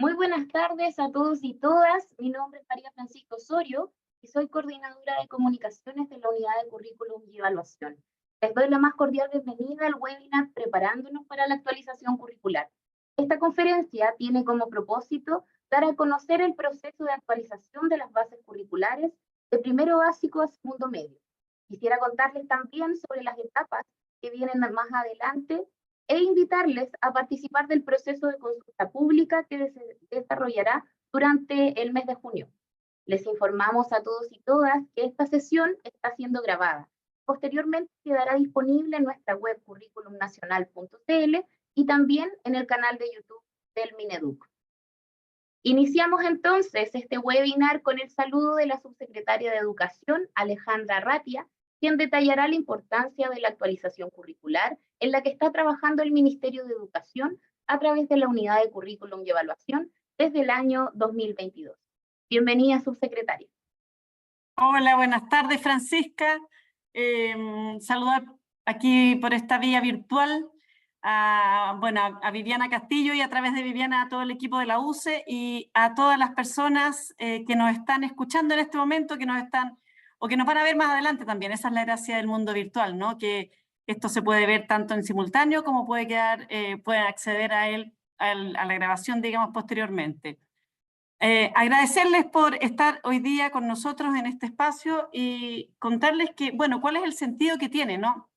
Muy buenas tardes a todos y todas. Mi nombre es María Francisco Osorio y soy coordinadora de comunicaciones de la Unidad de Currículum y Evaluación. Les doy la más cordial bienvenida al webinar Preparándonos para la actualización curricular. Esta conferencia tiene como propósito dar a conocer el proceso de actualización de las bases curriculares de primero básico a segundo medio. Quisiera contarles también sobre las etapas que vienen más adelante e invitarles a participar del proceso de consulta pública que se desarrollará durante el mes de junio. Les informamos a todos y todas que esta sesión está siendo grabada. Posteriormente quedará disponible en nuestra web curriculumnacional.cl y también en el canal de YouTube del Mineduc. Iniciamos entonces este webinar con el saludo de la subsecretaria de Educación, Alejandra Ratia, quien detallará la importancia de la actualización curricular en la que está trabajando el Ministerio de Educación a través de la Unidad de Currículum y Evaluación desde el año 2022. Bienvenida, subsecretaria. Hola, buenas tardes, Francisca. Saludar aquí por esta vía virtual a Viviana Castillo y a través de Viviana a todo el equipo de la UCE y a todas las personas que nos están escuchando en este momento, que nos están o que nos van a ver más adelante también. Esa es la gracia del mundo virtual, ¿no? Que esto se puede ver tanto en simultáneo como pueden acceder a él, a la grabación, digamos, posteriormente. Agradecerles por estar hoy día con nosotros en este espacio y contarles que, bueno, cuál es el sentido que tiene, ¿no?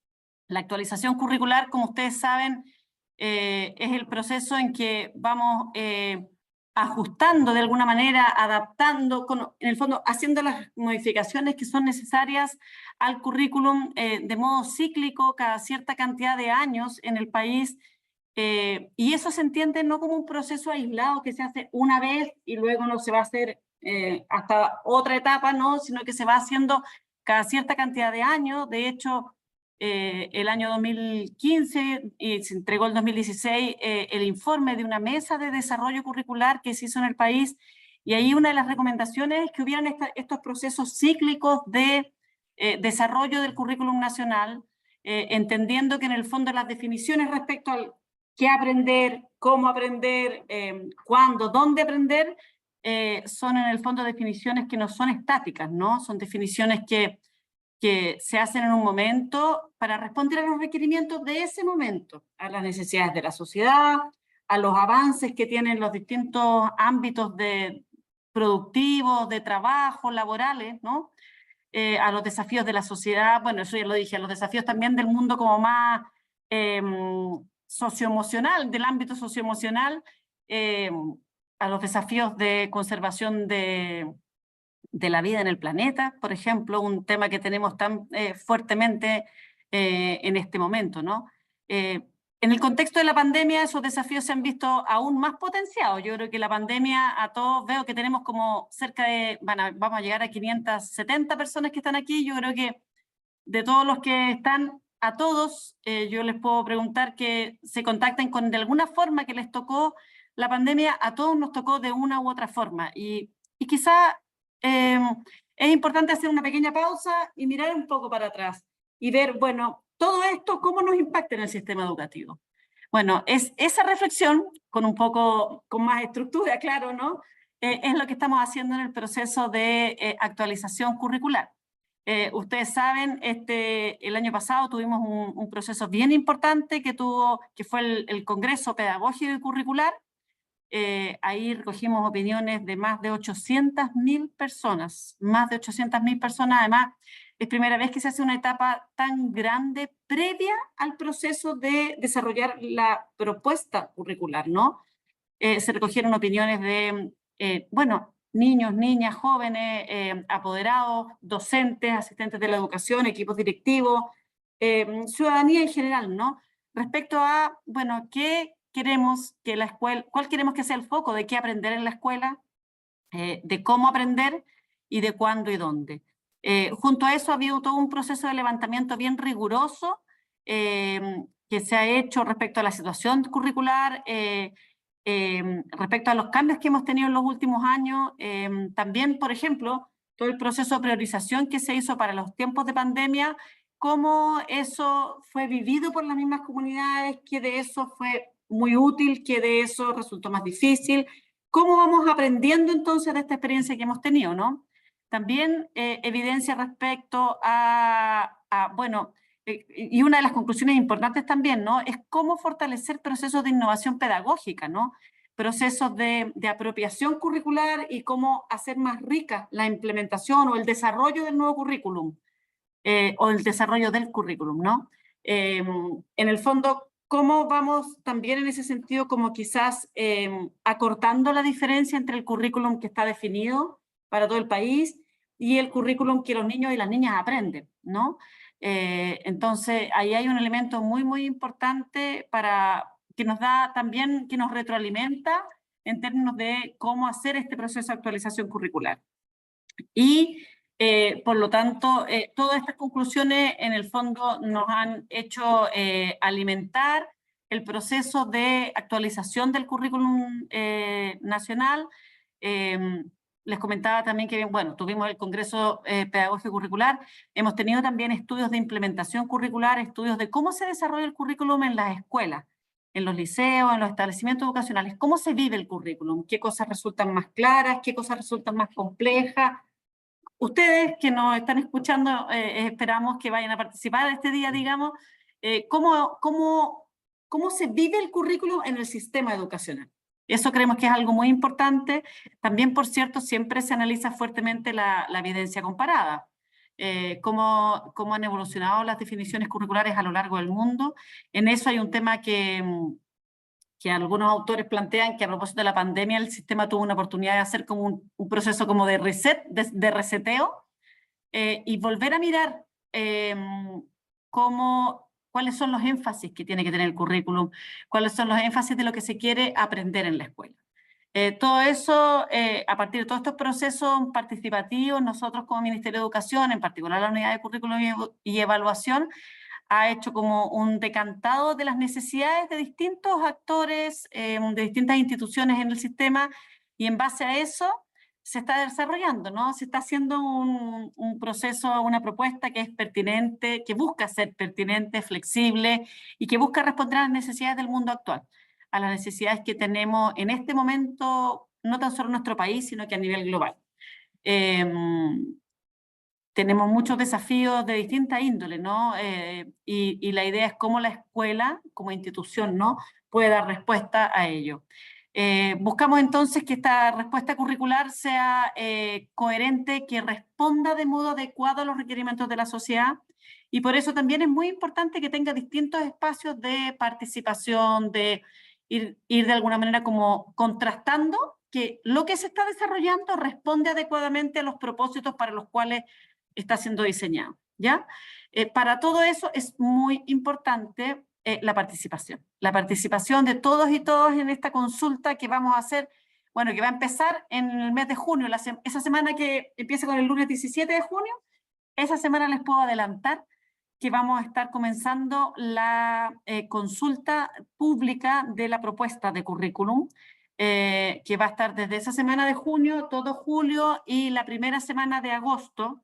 La actualización curricular, como ustedes saben, es el proceso en que vamos ajustando de alguna manera, adaptando, en el fondo haciendo las modificaciones que son necesarias al currículum de modo cíclico cada cierta cantidad de años en el país. Y eso se entiende no como un proceso aislado que se hace una vez y luego no se va a hacer hasta otra etapa, ¿no? Sino que se va haciendo cada cierta cantidad de años. De hecho, el año 2015 y se entregó el 2016 el informe de una mesa de desarrollo curricular que se hizo en el país, y ahí una de las recomendaciones es que hubieran estos procesos cíclicos de desarrollo del currículum nacional, entendiendo que en el fondo las definiciones respecto al qué aprender, cómo aprender, cuándo, dónde aprender, son en el fondo definiciones que no son estáticas, ¿no? Son definiciones que se hacen en un momento para responder a los requerimientos de ese momento, a las necesidades de la sociedad, a los avances que tienen los distintos ámbitos productivos, de trabajo, laborales, ¿no? A los desafíos de la sociedad, bueno, eso ya lo dije, a los desafíos también del mundo como más socioemocional, del ámbito socioemocional, a los desafíos de conservación de la vida en el planeta, por ejemplo, un tema que tenemos tan fuertemente en este momento, ¿no? En el contexto de la pandemia, esos desafíos se han visto aún más potenciados. Yo creo que la pandemia, a todos veo que tenemos como cerca de, vamos a llegar a 570 personas que están aquí. Yo creo que de todos los que están, a todos, yo les puedo preguntar que se contacten con de alguna forma que les tocó la pandemia. A todos nos tocó de una u otra forma. Y quizá es importante hacer una pequeña pausa y mirar un poco para atrás y ver, bueno, todo esto, ¿cómo nos impacta en el sistema educativo? Bueno, es esa reflexión, con un poco, con más estructura, claro, ¿no? Es lo que estamos haciendo en el proceso de actualización curricular. Ustedes saben, el año pasado tuvimos un proceso bien importante que fue el Congreso Pedagógico y Curricular. Ahí recogimos opiniones de más de 800.000 personas, además es primera vez que se hace una etapa tan grande previa al proceso de desarrollar la propuesta curricular, ¿no? Se recogieron opiniones de, bueno, niños, niñas, jóvenes, apoderados, docentes, asistentes de la educación, equipos directivos, ciudadanía en general, ¿no? Respecto a, bueno, ¿qué queremos que la escuela, cuál queremos que sea el foco de qué aprender en la escuela, de cómo aprender y de cuándo y dónde? Junto a eso ha habido todo un proceso de levantamiento bien riguroso que se ha hecho respecto a la situación curricular, respecto a los cambios que hemos tenido en los últimos años, también, por ejemplo, todo el proceso de priorización que se hizo para los tiempos de pandemia, cómo eso fue vivido por las mismas comunidades, que de eso fue muy útil, que de eso resultó más difícil, ¿Cómo vamos aprendiendo entonces de esta experiencia que hemos tenido, no? También evidencia respecto bueno, y una de las conclusiones importantes también, ¿no? Es cómo fortalecer procesos de innovación pedagógica, ¿no? Procesos de apropiación curricular y cómo hacer más rica la implementación o el desarrollo del nuevo currículum, o el desarrollo del currículum, ¿no? En el fondo, ¿cómo vamos también en ese sentido como quizás acortando la diferencia entre el currículum que está definido para todo el país y el currículum que los niños y las niñas aprenden, ¿no? Entonces, ahí hay un elemento muy, muy importante que nos da también, que nos retroalimenta en términos de cómo hacer este proceso de actualización curricular. Y por lo tanto, todas estas conclusiones en el fondo nos han hecho alimentar el proceso de actualización del currículum nacional. Les comentaba también que, bueno, tuvimos el Congreso Pedagógico Curricular, hemos tenido también estudios de implementación curricular, estudios de cómo se desarrolla el currículum en las escuelas, en los liceos, en los establecimientos educacionales, cómo se vive el currículum, qué cosas resultan más claras, qué cosas resultan más complejas. Ustedes que nos están escuchando, esperamos que vayan a participar este día, digamos, cómo se vive el currículum en el sistema educacional. Eso creemos que es algo muy importante. También, por cierto, siempre se analiza fuertemente la evidencia comparada. Cómo han evolucionado las definiciones curriculares a lo largo del mundo. En eso hay un tema que algunos autores plantean que a propósito de la pandemia el sistema tuvo una oportunidad de hacer como un proceso como de reset, de reseteo, y volver a mirar cuáles son los énfasis que tiene que tener el currículum, cuáles son los énfasis de lo que se quiere aprender en la escuela. Todo eso, a partir de todos estos procesos participativos, nosotros como Ministerio de Educación, en particular la Unidad de Currículum y Evaluación, ha hecho como un decantado de las necesidades de distintos actores, de distintas instituciones en el sistema, y en base a eso se está desarrollando, ¿no? Se está haciendo un proceso, una propuesta que es pertinente, que busca ser pertinente, flexible, y que busca responder a las necesidades del mundo actual, a las necesidades que tenemos en este momento, no tan solo en nuestro país, sino que a nivel global. Tenemos muchos desafíos de distinta índole, ¿no? Y la idea es cómo la escuela, como institución, ¿no?, puede dar respuesta a ello. Buscamos entonces que esta respuesta curricular sea coherente, que responda de modo adecuado a los requerimientos de la sociedad, y por eso también es muy importante que tenga distintos espacios de participación, de ir de alguna manera como contrastando que lo que se está desarrollando responde adecuadamente a los propósitos para los cuales está siendo diseñado, ¿ya? Para todo eso es muy importante la participación de todos y todas en esta consulta que vamos a hacer, bueno, que va a empezar en el mes de junio, esa semana que empieza con el lunes 17 de junio, esa semana les puedo adelantar que vamos a estar comenzando la consulta pública de la propuesta de currículum, que va a estar desde esa semana de junio, todo julio y la primera semana de agosto,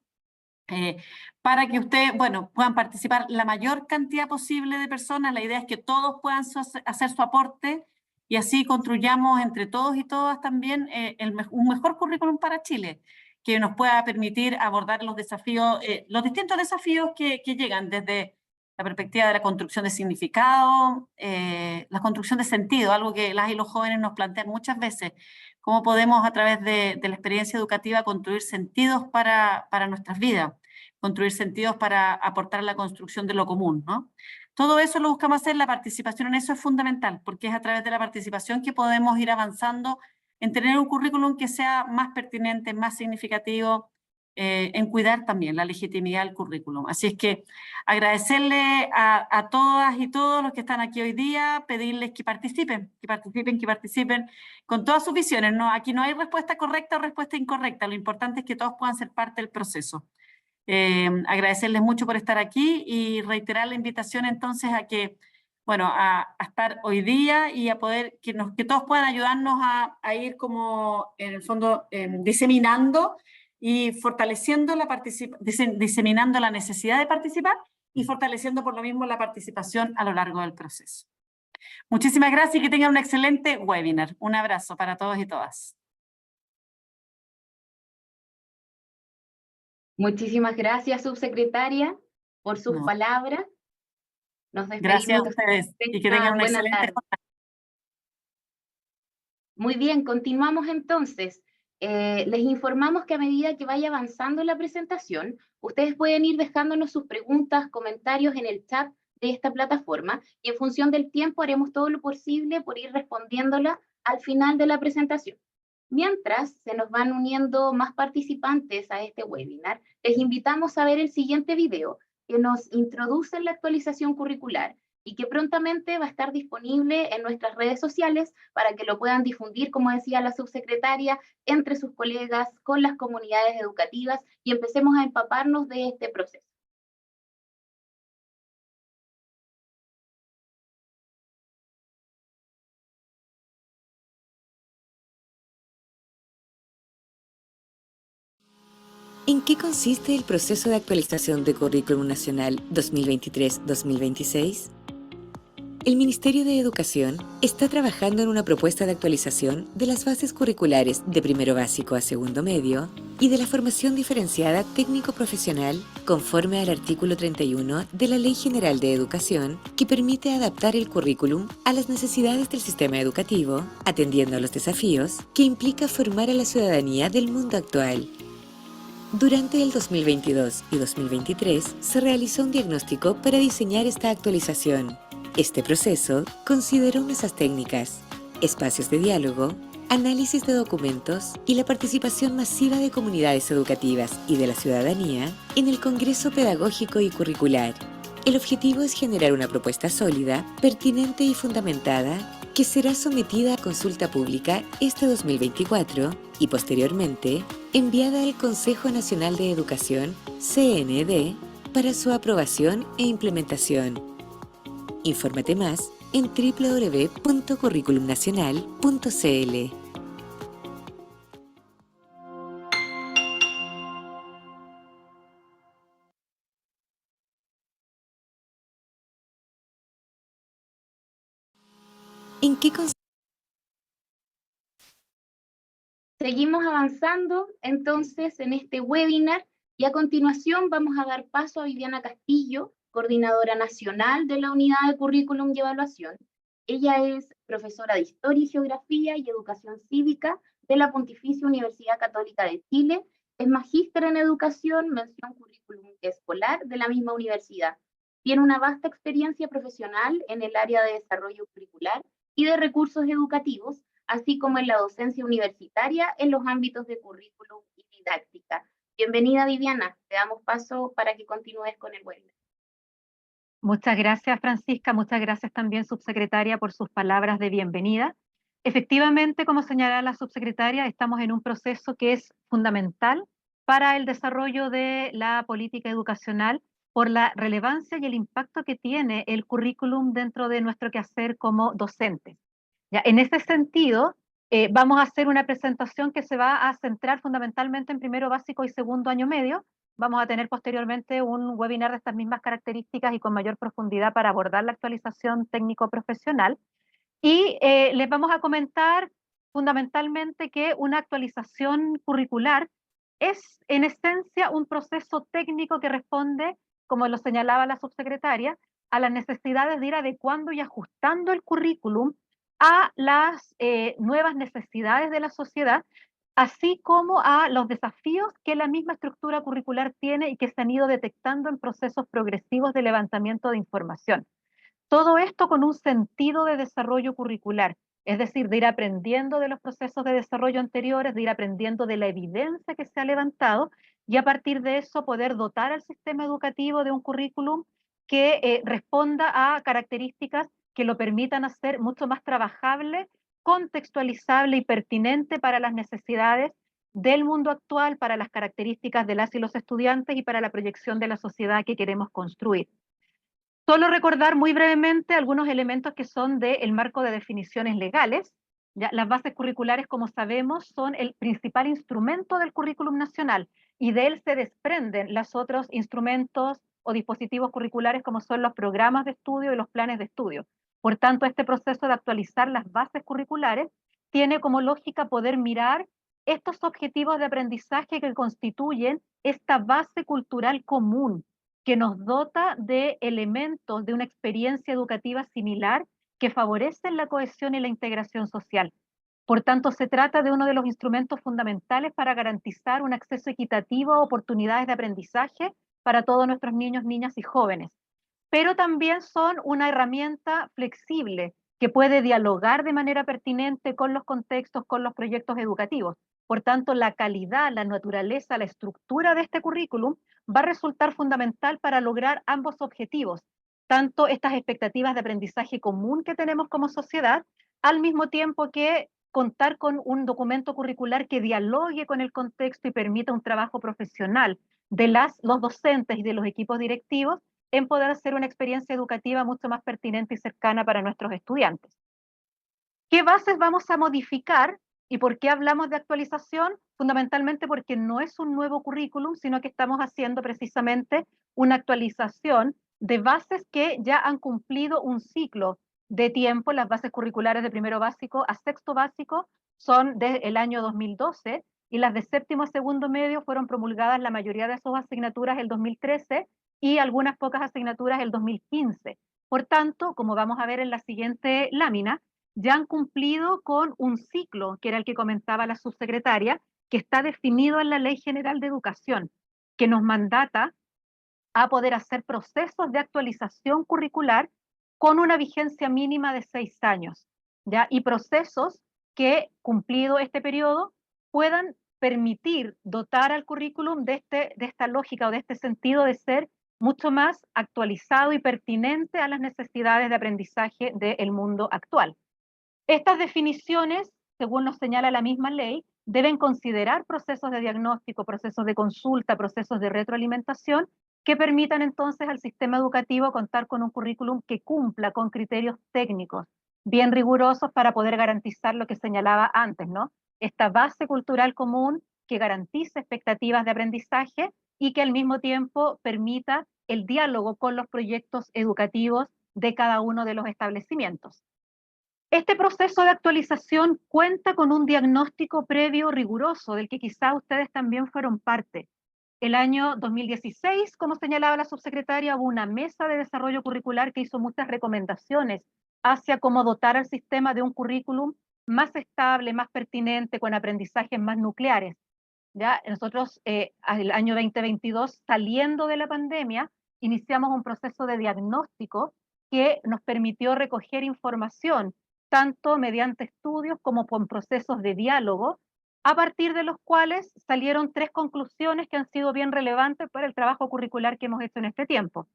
para que ustedes, bueno, puedan participar la mayor cantidad posible de personas. La idea es que todos puedan hacer su aporte y así construyamos entre todos y todas también un mejor currículum para Chile, que nos pueda permitir abordar los desafíos, los distintos desafíos que llegan desde la perspectiva de la construcción de significado, la construcción de sentido, algo que las y los jóvenes nos plantean muchas veces. ¿Cómo podemos a través de la experiencia educativa construir sentidos para nuestras vidas? Construir sentidos para aportar a la construcción de lo común, ¿no? Todo eso lo buscamos hacer, la participación en eso es fundamental, porque es a través de la participación que podemos ir avanzando en tener un currículum que sea más pertinente, más significativo, en cuidar también la legitimidad del currículum. Así es que agradecerle a todas y todos los que están aquí hoy día, pedirles que participen con todas sus visiones, ¿no? Aquí no hay respuesta correcta o respuesta incorrecta, lo importante es que todos puedan ser parte del proceso. Agradecerles mucho por estar aquí y reiterar la invitación entonces a que, bueno, a estar hoy día y a poder, que todos puedan ayudarnos a ir como, en el fondo, diseminando y fortaleciendo diseminando la necesidad de participar y fortaleciendo por lo mismo la participación a lo largo del proceso. Muchísimas gracias y que tengan un excelente webinar. Un abrazo para todos y todas. Muchísimas gracias, subsecretaria, por sus No, palabras. Nos gracias a despedimos. ustedes y que tengan Tengan una buena excelente tarde. jornada. Muy bien, continuamos entonces. Les informamos que a medida que vaya avanzando la presentación, ustedes pueden ir dejándonos sus preguntas, comentarios en el chat de esta plataforma y en función del tiempo haremos todo lo posible por ir respondiéndola al final de la presentación. Mientras se nos van uniendo más participantes a este webinar, les invitamos a ver el siguiente video que nos introduce en la actualización curricular y que prontamente va a estar disponible en nuestras redes sociales para que lo puedan difundir, como decía la subsecretaria, entre sus colegas, con las comunidades educativas y empecemos a empaparnos de este proceso. ¿En qué consiste el proceso de actualización de Currículum Nacional 2023-2026? El Ministerio de Educación está trabajando en una propuesta de actualización de las bases curriculares de primero básico a segundo medio y de la formación diferenciada técnico-profesional conforme al artículo 31 de la Ley General de Educación, que permite adaptar el currículum a las necesidades del sistema educativo, atendiendo a los desafíos que implica formar a la ciudadanía del mundo actual. Durante el 2022 y 2023 se realizó un diagnóstico para diseñar esta actualización. Este proceso consideró mesas técnicas, espacios de diálogo, análisis de documentos y la participación masiva de comunidades educativas y de la ciudadanía en el Congreso Pedagógico y Curricular. El objetivo es generar una propuesta sólida, pertinente y fundamentada que será sometida a consulta pública este 2024 y posteriormente enviada al Consejo Nacional de Educación, CNED, para su aprobación e implementación. Infórmate más en www.curriculumnacional.cl. ¿En qué consiste? Seguimos avanzando entonces en este webinar y a continuación vamos a dar paso a Viviana Castillo, coordinadora nacional de la Unidad de Currículum y Evaluación. Ella es profesora de Historia y Geografía y Educación Cívica de la Pontificia Universidad Católica de Chile. Es magíster en Educación, mención Currículum Escolar de la misma universidad. Tiene una vasta experiencia profesional en el área de desarrollo curricular y de recursos educativos, así como en la docencia universitaria en los ámbitos de currículum y didáctica. Bienvenida, Viviana. Te damos paso para que continúes con el webinar. Muchas gracias, Francisca. Muchas gracias también, subsecretaria, por sus palabras de bienvenida. Efectivamente, como señala la subsecretaria, estamos en un proceso que es fundamental para el desarrollo de la política educacional por la relevancia y el impacto que tiene el currículum dentro de nuestro quehacer como docentes. Ya, en ese sentido, vamos a hacer una presentación que se va a centrar fundamentalmente en primero básico y segundo año medio. Vamos a tener posteriormente un webinar de estas mismas características y con mayor profundidad para abordar la actualización técnico-profesional. Y les vamos a comentar fundamentalmente que una actualización curricular es en esencia un proceso técnico que responde, como lo señalaba la subsecretaria, a las necesidades de ir adecuando y ajustando el currículum a las nuevas necesidades de la sociedad, así como a los desafíos que la misma estructura curricular tiene y que se han ido detectando en procesos progresivos de levantamiento de información. Todo esto con un sentido de desarrollo curricular, es decir, de ir aprendiendo de los procesos de desarrollo anteriores, de ir aprendiendo de la evidencia que se ha levantado y a partir de eso poder dotar al sistema educativo de un currículum que responda a características que lo permitan hacer mucho más trabajable, contextualizable y pertinente para las necesidades del mundo actual, para las características de las y los estudiantes y para la proyección de la sociedad que queremos construir. Solo recordar muy brevemente algunos elementos que son del marco de definiciones legales. Ya, las bases curriculares, como sabemos, son el principal instrumento del currículum nacional y de él se desprenden los otros instrumentos o dispositivos curriculares como son los programas de estudio y los planes de estudio. Por tanto, este proceso de actualizar las bases curriculares tiene como lógica poder mirar estos objetivos de aprendizaje que constituyen esta base cultural común, que nos dota de elementos de una experiencia educativa similar que favorecen la cohesión y la integración social. Por tanto, se trata de uno de los instrumentos fundamentales para garantizar un acceso equitativo a oportunidades de aprendizaje para todos nuestros niños, niñas y jóvenes. Pero también son una herramienta flexible que puede dialogar de manera pertinente con los contextos, con los proyectos educativos. Por tanto, la calidad, la naturaleza, la estructura de este currículum va a resultar fundamental para lograr ambos objetivos, tanto estas expectativas de aprendizaje común que tenemos como sociedad, al mismo tiempo que contar con un documento curricular que dialogue con el contexto y permita un trabajo profesional de los docentes y de los equipos directivos en poder hacer una experiencia educativa mucho más pertinente y cercana para nuestros estudiantes. ¿Qué bases vamos a modificar y por qué hablamos de actualización? Fundamentalmente porque no es un nuevo currículum, sino que estamos haciendo precisamente una actualización de bases que ya han cumplido un ciclo de tiempo. Las bases curriculares de primero básico a sexto básico son del año 2012 y las de séptimo a segundo medio fueron promulgadas la mayoría de sus asignaturas el 2013 y algunas pocas asignaturas el 2015. Por tanto, como vamos a ver en la siguiente lámina, ya han cumplido con un ciclo, que era el que comentaba la subsecretaria, que está definido en la Ley General de Educación, que nos mandata a poder hacer procesos de actualización curricular con una vigencia mínima de 6 años, ¿ya? Y procesos que, cumplido este periodo, puedan permitir dotar al currículum de esta lógica o de este sentido de ser mucho más actualizado y pertinente a las necesidades de aprendizaje del mundo actual. Estas definiciones, según nos señala la misma ley, deben considerar procesos de diagnóstico, procesos de consulta, procesos de retroalimentación que permitan entonces al sistema educativo contar con un currículum que cumpla con criterios técnicos bien rigurosos para poder garantizar lo que señalaba antes, ¿no? Esta base cultural común que garantice expectativas de aprendizaje y que al mismo tiempo permita el diálogo con los proyectos educativos de cada uno de los establecimientos. Este proceso de actualización cuenta con un diagnóstico previo riguroso del que quizá ustedes también fueron parte. El año 2016, como señalaba la subsecretaria, hubo una mesa de desarrollo curricular que hizo muchas recomendaciones hacia cómo dotar al sistema de un currículum más estable, más pertinente, con aprendizajes más nucleares. ¿Ya? Nosotros, el año 2022, saliendo de la pandemia, iniciamos un proceso de diagnóstico que nos permitió recoger información, tanto mediante estudios como con procesos de diálogo, a partir de los cuales salieron 3 conclusiones que han sido bien relevantes para el trabajo curricular que hemos hecho en este tiempo.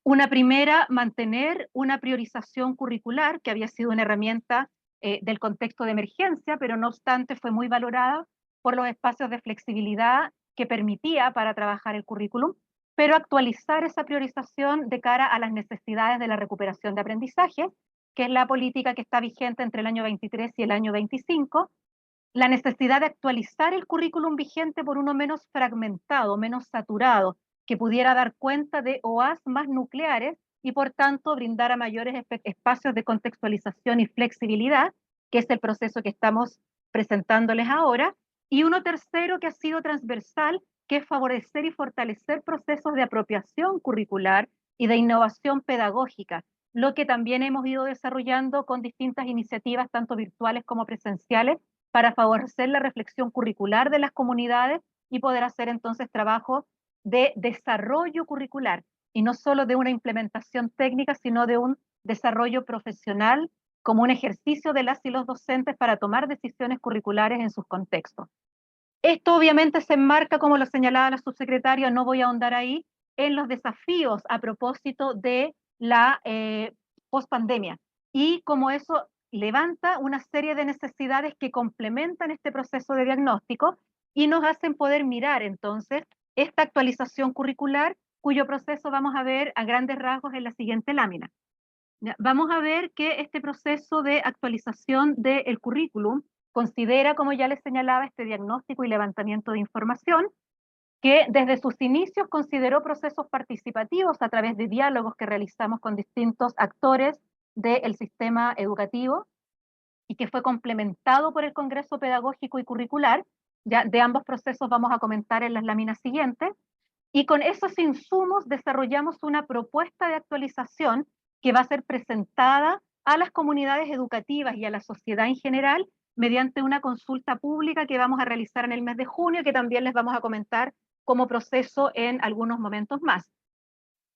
Una primera, mantener una priorización curricular, que había sido una herramienta del contexto de emergencia, pero no obstante fue muy valorada por los espacios de flexibilidad que permitía para trabajar el currículum, pero actualizar esa priorización de cara a las necesidades de la recuperación de aprendizaje, que es la política que está vigente entre el año 23 y el año 25, la necesidad de actualizar el currículum vigente por uno menos fragmentado, menos saturado, que pudiera dar cuenta de OAS más nucleares y por tanto brindar a mayores espacios de contextualización y flexibilidad, que es el proceso que estamos presentándoles ahora, y uno tercero que ha sido transversal, que es favorecer y fortalecer procesos de apropiación curricular y de innovación pedagógica, lo que también hemos ido desarrollando con distintas iniciativas, tanto virtuales como presenciales, para favorecer la reflexión curricular de las comunidades y poder hacer entonces trabajo de desarrollo curricular, y no solo de una implementación técnica, sino de un desarrollo profesional como un ejercicio de las y los docentes para tomar decisiones curriculares en sus contextos. Esto obviamente se enmarca, como lo señalaba la subsecretaria, no voy a ahondar ahí, en los desafíos a propósito de la pospandemia, y como eso levanta una serie de necesidades que complementan este proceso de diagnóstico y nos hacen poder mirar entonces esta actualización curricular, cuyo proceso vamos a ver a grandes rasgos en la siguiente lámina. Vamos a ver que este proceso de actualización del currículum considera, como ya les señalaba, este diagnóstico y levantamiento de información, que desde sus inicios consideró procesos participativos a través de diálogos que realizamos con distintos actores del sistema educativo y que fue complementado por el Congreso Pedagógico y Curricular. Ya de ambos procesos vamos a comentar en las láminas siguientes. Y con esos insumos desarrollamos una propuesta de actualización que va a ser presentada a las comunidades educativas y a la sociedad en general mediante una consulta pública que vamos a realizar en el mes de junio, que también les vamos a comentar como proceso en algunos momentos más.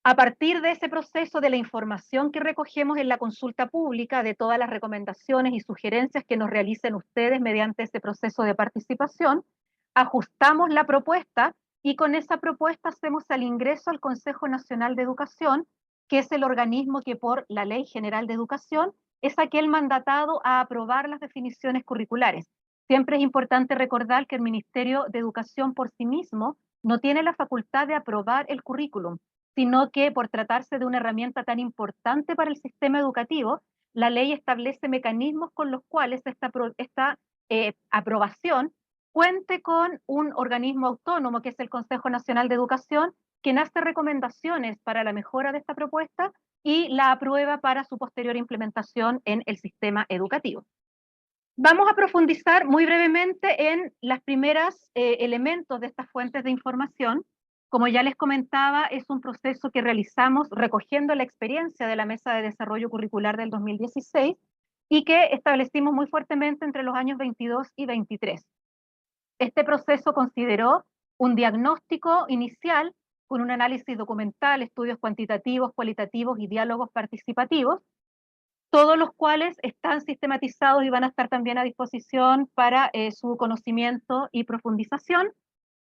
A partir de ese proceso, de la información que recogemos en la consulta pública, de todas las recomendaciones y sugerencias que nos realicen ustedes mediante ese proceso de participación, ajustamos la propuesta y con esa propuesta hacemos el ingreso al Consejo Nacional de Educación, que es el organismo que por la Ley General de Educación es aquel mandatado a aprobar las definiciones curriculares. Siempre es importante recordar que el Ministerio de Educación por sí mismo no tiene la facultad de aprobar el currículum, sino que por tratarse de una herramienta tan importante para el sistema educativo, la ley establece mecanismos con los cuales esta aprobación cuente con un organismo autónomo, que es el Consejo Nacional de Educación, quien hace recomendaciones para la mejora de esta propuesta y la aprueba para su posterior implementación en el sistema educativo. Vamos a profundizar muy brevemente en las primeras elementos de estas fuentes de información. Como ya les comentaba, es un proceso que realizamos recogiendo la experiencia de la Mesa de Desarrollo Curricular del 2016 y que establecimos muy fuertemente entre los años 22 y 23. Este proceso consideró un diagnóstico inicial con un análisis documental, estudios cuantitativos, cualitativos y diálogos participativos, todos los cuales están sistematizados y van a estar también a disposición para su conocimiento y profundización,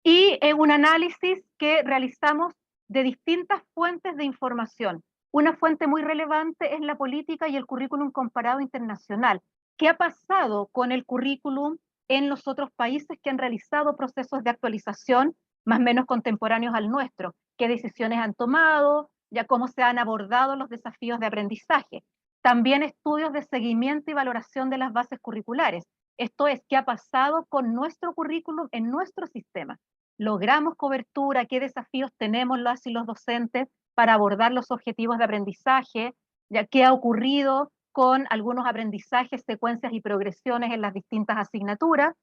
y un análisis que realizamos de distintas fuentes de información. Una fuente muy relevante es la política y el currículum comparado internacional. ¿Qué ha pasado con el currículum en los otros países que han realizado procesos de actualización más o menos contemporáneos al nuestro? ¿Qué decisiones han tomado? ¿Ya cómo se han abordado los desafíos de aprendizaje? También estudios de seguimiento y valoración de las bases curriculares. Esto es, ¿qué ha pasado con nuestro currículum en nuestro sistema? ¿Logramos cobertura? ¿Qué desafíos tenemos las y los docentes para abordar los objetivos de aprendizaje? ¿Ya qué ha ocurrido con algunos aprendizajes, secuencias y progresiones en las distintas asignaturas?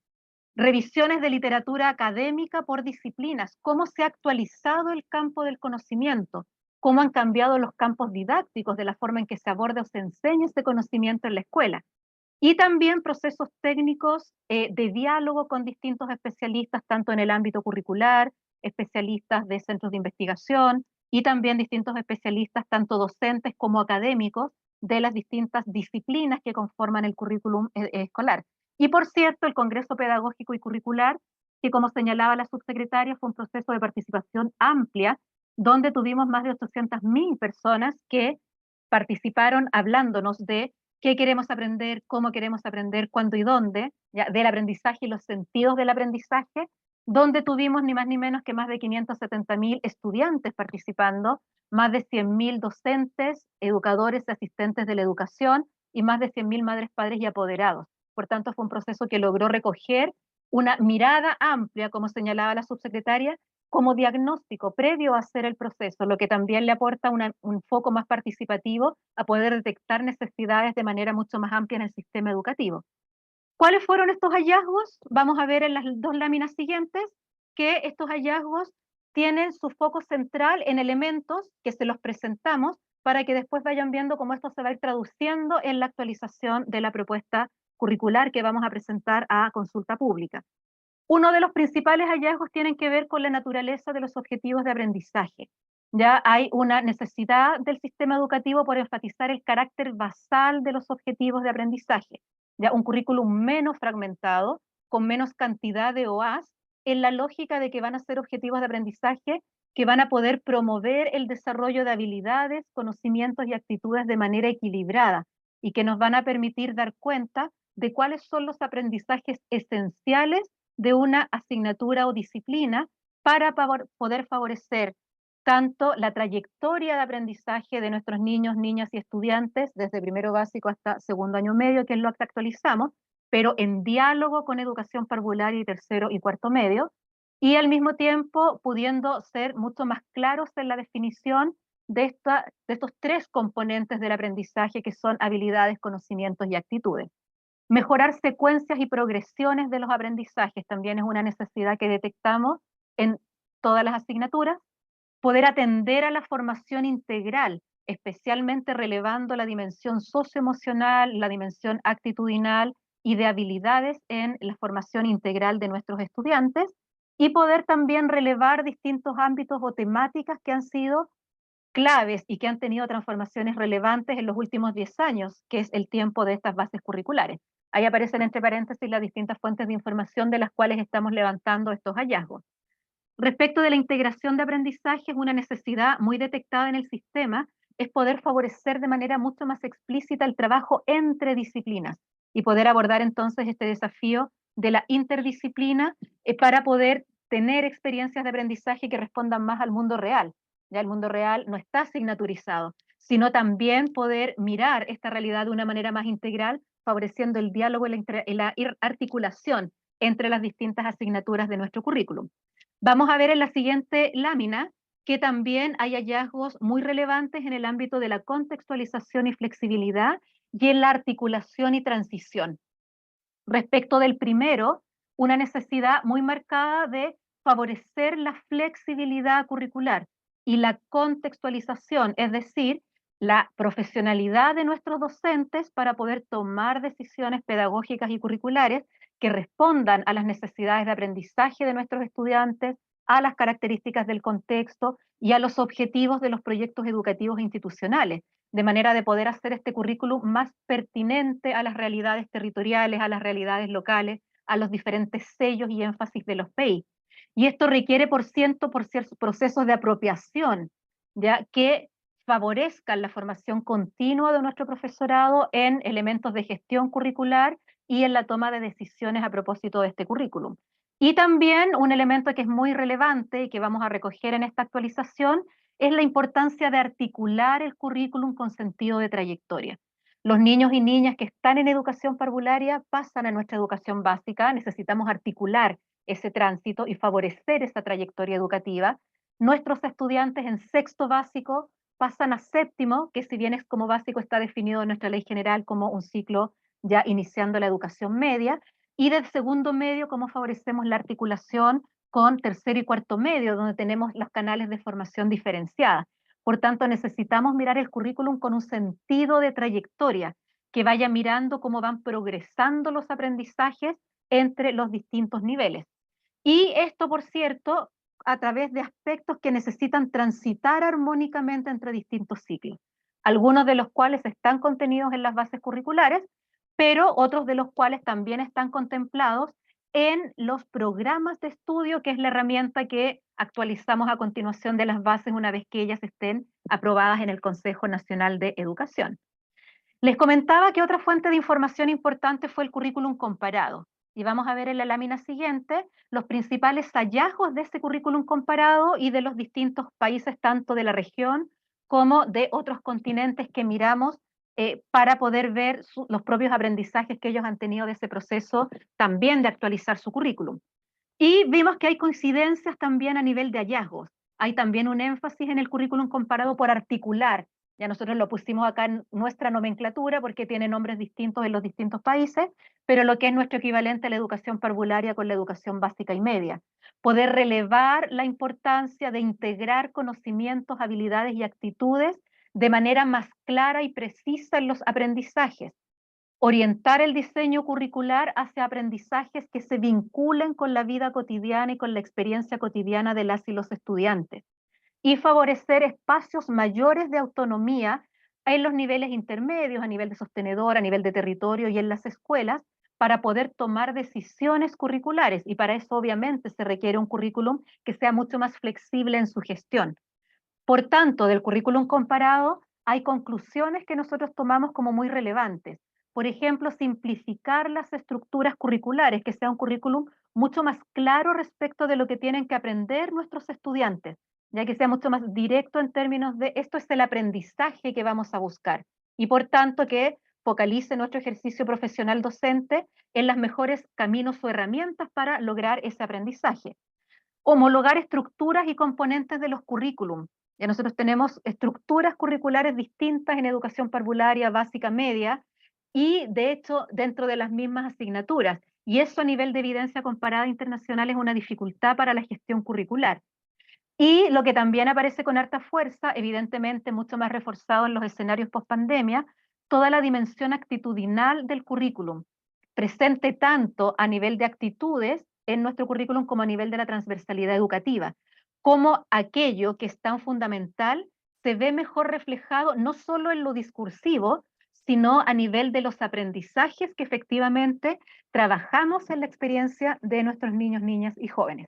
Revisiones de literatura académica por disciplinas. ¿Cómo se ha actualizado el campo del conocimiento? ¿Cómo han cambiado los campos didácticos de la forma en que se aborda o se enseña ese conocimiento en la escuela? Y también procesos técnicos de diálogo con distintos especialistas, tanto en el ámbito curricular, especialistas de centros de investigación y también distintos especialistas, tanto docentes como académicos, de las distintas disciplinas que conforman el currículum escolar. Y por cierto, el Congreso Pedagógico y Curricular, que como señalaba la subsecretaria, fue un proceso de participación amplia, donde tuvimos más de 800.000 personas que participaron hablándonos de qué queremos aprender, cómo queremos aprender, cuándo y dónde, ya, del aprendizaje y los sentidos del aprendizaje, donde tuvimos ni más ni menos que más de 570.000 estudiantes participando, más de 100.000 docentes, educadores y asistentes de la educación y más de 100.000 madres, padres y apoderados. Por tanto, fue un proceso que logró recoger una mirada amplia, como señalaba la subsecretaria, como diagnóstico previo a hacer el proceso, lo que también le aporta un foco más participativo a poder detectar necesidades de manera mucho más amplia en el sistema educativo. ¿Cuáles fueron estos hallazgos? Vamos a ver en las dos láminas siguientes que estos hallazgos tienen su foco central en elementos que se los presentamos para que después vayan viendo cómo esto se va a ir traduciendo en la actualización de la propuesta curricular que vamos a presentar a consulta pública. Uno de los principales hallazgos tienen que ver con la naturaleza de los objetivos de aprendizaje. Ya hay una necesidad del sistema educativo por enfatizar el carácter basal de los objetivos de aprendizaje. Ya un currículum menos fragmentado, con menos cantidad de OAS, en la lógica de que van a ser objetivos de aprendizaje que van a poder promover el desarrollo de habilidades, conocimientos y actitudes de manera equilibrada y que nos van a permitir dar cuenta de cuáles son los aprendizajes esenciales de una asignatura o disciplina para poder favorecer tanto la trayectoria de aprendizaje de nuestros niños, niñas y estudiantes desde primero básico hasta segundo año medio, que es lo que actualizamos, pero en diálogo con educación parvularia y tercero y cuarto medio, y al mismo tiempo pudiendo ser mucho más claros en la definición de estos tres componentes del aprendizaje que son habilidades, conocimientos y actitudes. Mejorar secuencias y progresiones de los aprendizajes también es una necesidad que detectamos en todas las asignaturas. Poder atender a la formación integral, especialmente relevando la dimensión socioemocional, la dimensión actitudinal y de habilidades en la formación integral de nuestros estudiantes, y poder también relevar distintos ámbitos o temáticas que han sido claves y que han tenido transformaciones relevantes en los últimos 10 años, que es el tiempo de estas bases curriculares. Ahí aparecen entre paréntesis las distintas fuentes de información de las cuales estamos levantando estos hallazgos. Respecto de la integración de aprendizaje, es una necesidad muy detectada en el sistema, es poder favorecer de manera mucho más explícita el trabajo entre disciplinas y poder abordar entonces este desafío de la interdisciplina para poder tener experiencias de aprendizaje que respondan más al mundo real. Ya el mundo real no está asignaturizado, sino también poder mirar esta realidad de una manera más integral, favoreciendo el diálogo y la articulación entre las distintas asignaturas de nuestro currículum. Vamos a ver en la siguiente lámina que también hay hallazgos muy relevantes en el ámbito de la contextualización y flexibilidad y en la articulación y transición. Respecto del primero, una necesidad muy marcada de favorecer la flexibilidad curricular y la contextualización, es decir, la profesionalidad de nuestros docentes para poder tomar decisiones pedagógicas y curriculares que respondan a las necesidades de aprendizaje de nuestros estudiantes, a las características del contexto y a los objetivos de los proyectos educativos institucionales, de manera de poder hacer este currículum más pertinente a las realidades territoriales, a las realidades locales, a los diferentes sellos y énfasis de los PEI. Y esto requiere, por cierto, procesos de apropiación, ya que favorezcan la formación continua de nuestro profesorado en elementos de gestión curricular y en la toma de decisiones a propósito de este currículum. Y también un elemento que es muy relevante y que vamos a recoger en esta actualización es la importancia de articular el currículum con sentido de trayectoria. Los niños y niñas que están en educación parvularia pasan a nuestra educación básica, necesitamos articular ese tránsito y favorecer esa trayectoria educativa. Nuestros estudiantes en sexto básico pasan a séptimo, que si bien es como básico está definido en nuestra ley general como un ciclo ya iniciando la educación media, y del segundo medio cómo favorecemos la articulación con tercero y cuarto medio, donde tenemos los canales de formación diferenciada. Por tanto, necesitamos mirar el currículum con un sentido de trayectoria, que vaya mirando cómo van progresando los aprendizajes entre los distintos niveles. Y esto, por cierto, a través de aspectos que necesitan transitar armónicamente entre distintos ciclos, algunos de los cuales están contenidos en las bases curriculares, pero otros de los cuales también están contemplados en los programas de estudio, que es la herramienta que actualizamos a continuación de las bases una vez que ellas estén aprobadas en el Consejo Nacional de Educación. Les comentaba que otra fuente de información importante fue el currículum comparado. Y vamos a ver en la lámina siguiente los principales hallazgos de este currículum comparado y de los distintos países, tanto de la región como de otros continentes que miramos para poder ver los propios aprendizajes que ellos han tenido de ese proceso también de actualizar su currículum. Y vimos que hay coincidencias también a nivel de hallazgos. Hay también un énfasis en el currículum comparado por articular. Ya nosotros lo pusimos acá en nuestra nomenclatura porque tiene nombres distintos en los distintos países, pero lo que es nuestro equivalente a la educación parvularia con la educación básica y media. Poder relevar la importancia de integrar conocimientos, habilidades y actitudes de manera más clara y precisa en los aprendizajes. Orientar el diseño curricular hacia aprendizajes que se vinculen con la vida cotidiana y con la experiencia cotidiana de las y los estudiantes. Y favorecer espacios mayores de autonomía en los niveles intermedios, a nivel de sostenedor, a nivel de territorio y en las escuelas, para poder tomar decisiones curriculares. Y para eso obviamente se requiere un currículum que sea mucho más flexible en su gestión. Por tanto, del currículum comparado hay conclusiones que nosotros tomamos como muy relevantes. Por ejemplo, simplificar las estructuras curriculares, que sea un currículum mucho más claro respecto de lo que tienen que aprender nuestros estudiantes, ya que sea mucho más directo en términos de esto es el aprendizaje que vamos a buscar. Y por tanto que focalice nuestro ejercicio profesional docente en los mejores caminos o herramientas para lograr ese aprendizaje. Homologar estructuras y componentes de los currículum. Ya nosotros tenemos estructuras curriculares distintas en educación parvularia, básica, media, y de hecho dentro de las mismas asignaturas. Y eso a nivel de evidencia comparada internacional es una dificultad para la gestión curricular. Y lo que también aparece con harta fuerza, evidentemente mucho más reforzado en los escenarios post-pandemia, toda la dimensión actitudinal del currículum, presente tanto a nivel de actitudes en nuestro currículum como a nivel de la transversalidad educativa, como aquello que es tan fundamental se ve mejor reflejado no solo en lo discursivo, sino a nivel de los aprendizajes que efectivamente trabajamos en la experiencia de nuestros niños, niñas y jóvenes.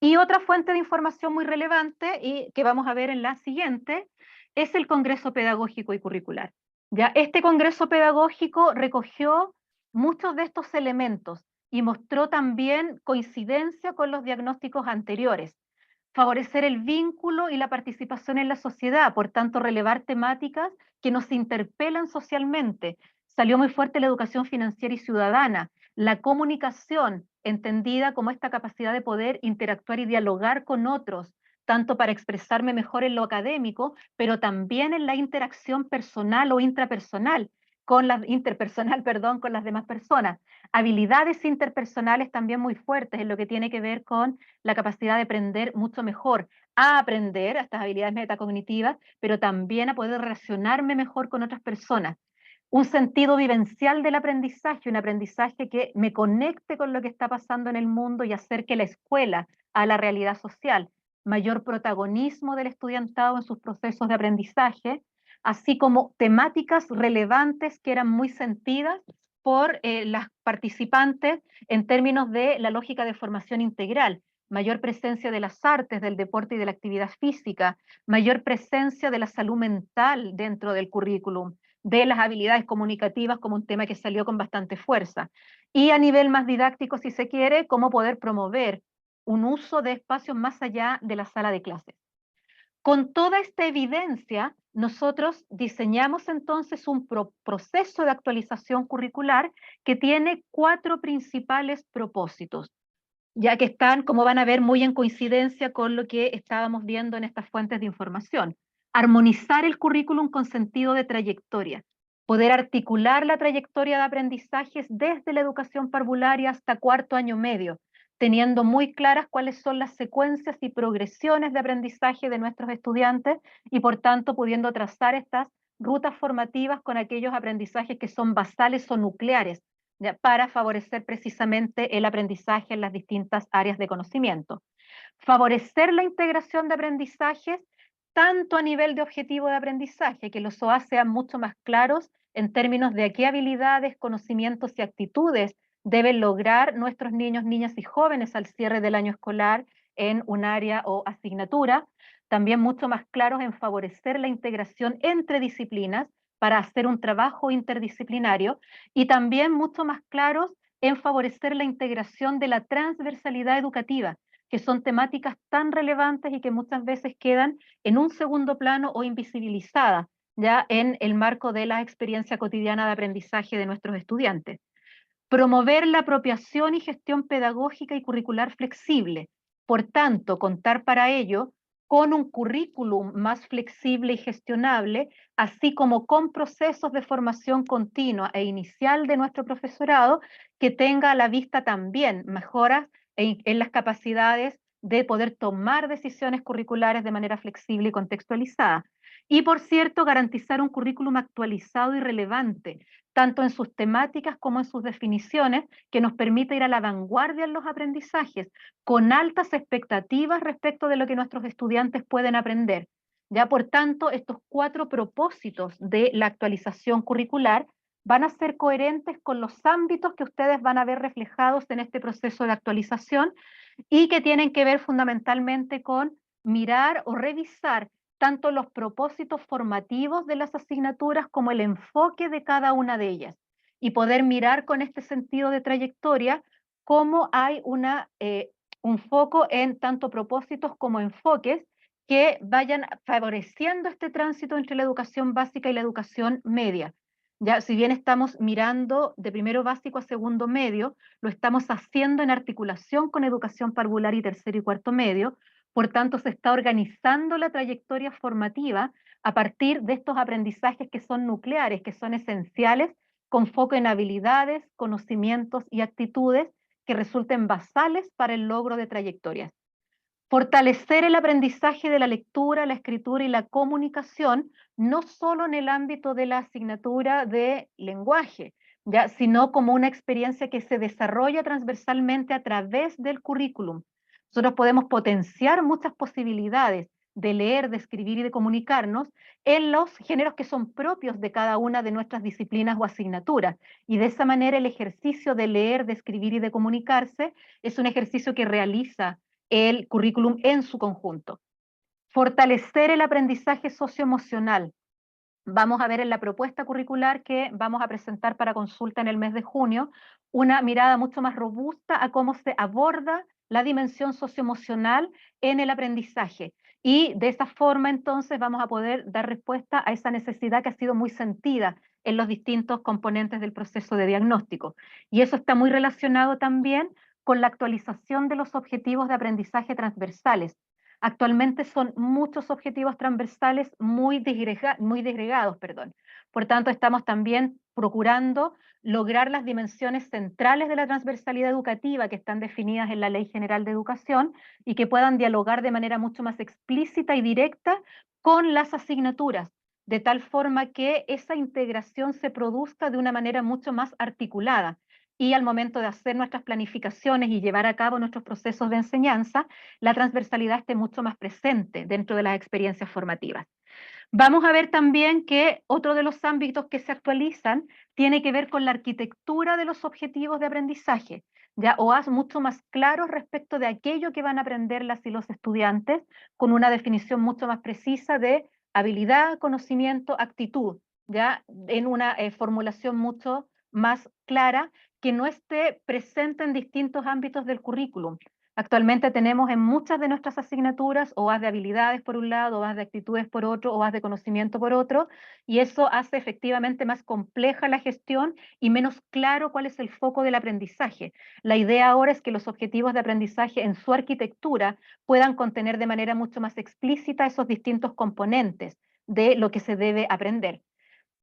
Y otra fuente de información muy relevante y que vamos a ver en la siguiente es el Congreso Pedagógico y Curricular. Ya, este Congreso Pedagógico recogió muchos de estos elementos y mostró también coincidencia con los diagnósticos anteriores. Favorecer el vínculo y la participación en la sociedad, por tanto relevar temáticas que nos interpelan socialmente. Salió muy fuerte la educación financiera y ciudadana, la comunicación, entendida como esta capacidad de poder interactuar y dialogar con otros, tanto para expresarme mejor en lo académico, pero también en la interacción personal o intrapersonal, interpersonal, perdón, con las demás personas. Habilidades interpersonales también muy fuertes en lo que tiene que ver con la capacidad de aprender mucho mejor, a aprender estas habilidades metacognitivas, pero también a poder relacionarme mejor con otras personas. Un sentido vivencial del aprendizaje, un aprendizaje que me conecte con lo que está pasando en el mundo y acerque la escuela a la realidad social. Mayor protagonismo del estudiantado en sus procesos de aprendizaje, así como temáticas relevantes que eran muy sentidas por las participantes en términos de la lógica de formación integral. Mayor presencia de las artes, del deporte y de la actividad física, mayor presencia de la salud mental dentro del currículum, de las habilidades comunicativas como un tema que salió con bastante fuerza. Y a nivel más didáctico, si se quiere, cómo poder promover un uso de espacios más allá de la sala de clases. Con toda esta evidencia, nosotros diseñamos entonces un proceso de actualización curricular que tiene 4 principales propósitos, ya que están, como van a ver, muy en coincidencia con lo que estábamos viendo en estas fuentes de información. Armonizar el currículum con sentido de trayectoria, poder articular la trayectoria de aprendizajes desde la educación parvularia hasta cuarto año medio, teniendo muy claras cuáles son las secuencias y progresiones de aprendizaje de nuestros estudiantes y por tanto pudiendo trazar estas rutas formativas con aquellos aprendizajes que son basales o nucleares para favorecer precisamente el aprendizaje en las distintas áreas de conocimiento. Favorecer la integración de aprendizajes tanto a nivel de objetivo de aprendizaje, que los OA sean mucho más claros en términos de qué habilidades, conocimientos y actitudes deben lograr nuestros niños, niñas y jóvenes al cierre del año escolar en un área o asignatura, también mucho más claros en favorecer la integración entre disciplinas para hacer un trabajo interdisciplinario y también mucho más claros en favorecer la integración de la transversalidad educativa, que son temáticas tan relevantes y que muchas veces quedan en un segundo plano o invisibilizadas ya en el marco de la experiencia cotidiana de aprendizaje de nuestros estudiantes. Promover la apropiación y gestión pedagógica y curricular flexible. Por tanto, contar para ello con un currículum más flexible y gestionable, así como con procesos de formación continua e inicial de nuestro profesorado que tenga a la vista también mejoras en las capacidades de poder tomar decisiones curriculares de manera flexible y contextualizada. Y por cierto, garantizar un currículum actualizado y relevante, tanto en sus temáticas como en sus definiciones, que nos permite ir a la vanguardia en los aprendizajes, con altas expectativas respecto de lo que nuestros estudiantes pueden aprender. Ya, por tanto, estos 4 propósitos de la actualización curricular van a ser coherentes con los ámbitos que ustedes van a ver reflejados en este proceso de actualización y que tienen que ver fundamentalmente con mirar o revisar tanto los propósitos formativos de las asignaturas como el enfoque de cada una de ellas y poder mirar con este sentido de trayectoria cómo hay un foco en tanto propósitos como enfoques que vayan favoreciendo este tránsito entre la educación básica y la educación media. Ya, si bien estamos mirando de primero básico a segundo medio, lo estamos haciendo en articulación con educación parvular y tercero y cuarto medio, Por tanto, se está organizando la trayectoria formativa a partir de estos aprendizajes que son nucleares, que son esenciales, con foco en habilidades, conocimientos y actitudes que resulten basales para el logro de trayectorias. Fortalecer el aprendizaje de la lectura, la escritura y la comunicación, no solo en el ámbito de la asignatura de lenguaje, ¿ya? Sino como una experiencia que se desarrolla transversalmente a través del currículum. Nosotros podemos potenciar muchas posibilidades de leer, de escribir y de comunicarnos en los géneros que son propios de cada una de nuestras disciplinas o asignaturas. Y de esa manera el ejercicio de leer, de escribir y de comunicarse es un ejercicio que realiza el currículum en su conjunto. Fortalecer el aprendizaje socioemocional. Vamos a ver en la propuesta curricular que vamos a presentar para consulta en el mes de junio una mirada mucho más robusta a cómo se aborda la dimensión socioemocional en el aprendizaje. Y de esa forma entonces vamos a poder dar respuesta a esa necesidad que ha sido muy sentida en los distintos componentes del proceso de diagnóstico. Y eso está muy relacionado también con la actualización de los objetivos de aprendizaje transversales. Actualmente son muchos objetivos transversales muy disgregados. Por tanto, estamos también procurando lograr las dimensiones centrales de la transversalidad educativa que están definidas en la Ley General de Educación y que puedan dialogar de manera mucho más explícita y directa con las asignaturas, de tal forma que esa integración se produzca de una manera mucho más articulada. Y al momento de hacer nuestras planificaciones y llevar a cabo nuestros procesos de enseñanza, la transversalidad esté mucho más presente dentro de las experiencias formativas. Vamos a ver también que otro de los ámbitos que se actualizan tiene que ver con la arquitectura de los objetivos de aprendizaje, ya OAS mucho más claros respecto de aquello que van a aprender las y los estudiantes, con una definición mucho más precisa de habilidad, conocimiento, actitud, ya en una formulación mucho más clara que no esté presente en distintos ámbitos del currículum. Actualmente tenemos en muchas de nuestras asignaturas OAS de habilidades por un lado, OAS de actitudes por otro, OAS de conocimiento por otro, y eso hace efectivamente más compleja la gestión y menos claro cuál es el foco del aprendizaje. La idea ahora es que los objetivos de aprendizaje en su arquitectura puedan contener de manera mucho más explícita esos distintos componentes de lo que se debe aprender.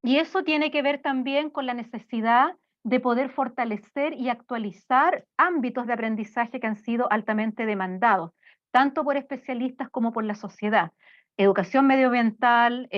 Y eso tiene que ver también con la necesidad de poder fortalecer y actualizar ámbitos de aprendizaje que han sido altamente demandados, tanto por especialistas como por la sociedad. Educación medioambiental,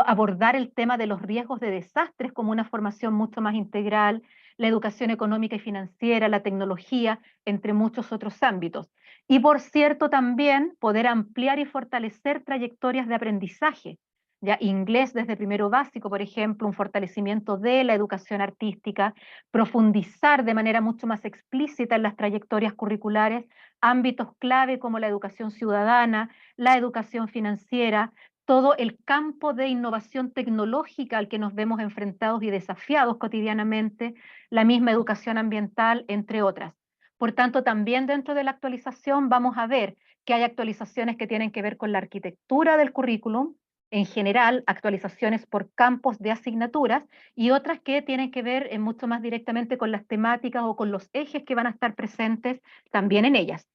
abordar el tema de los riesgos de desastres como una formación mucho más integral, la educación económica y financiera, la tecnología, entre muchos otros ámbitos. Y por cierto, también poder ampliar y fortalecer trayectorias de aprendizaje. Ya, inglés desde primero básico, por ejemplo, un fortalecimiento de la educación artística, profundizar de manera mucho más explícita en las trayectorias curriculares, ámbitos clave como la educación ciudadana, la educación financiera, todo el campo de innovación tecnológica al que nos vemos enfrentados y desafiados cotidianamente, la misma educación ambiental, entre otras. Por tanto, también dentro de la actualización vamos a ver que hay actualizaciones que tienen que ver con la arquitectura del currículum, en general, actualizaciones por campos de asignaturas y otras que tienen que ver mucho más directamente con las temáticas o con los ejes que van a estar presentes también en ellas.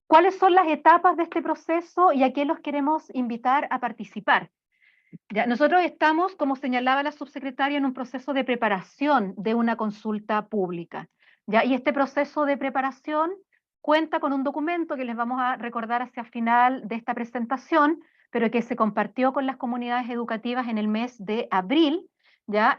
¿Cuáles son las etapas de este proceso y a qué los queremos invitar a participar? Ya, nosotros estamos, como señalaba la subsecretaria, en un proceso de preparación de una consulta pública. ¿Ya? Y este proceso de preparación cuenta con un documento que les vamos a recordar hacia el final de esta presentación, pero que se compartió con las comunidades educativas en el mes de abril, ¿ya?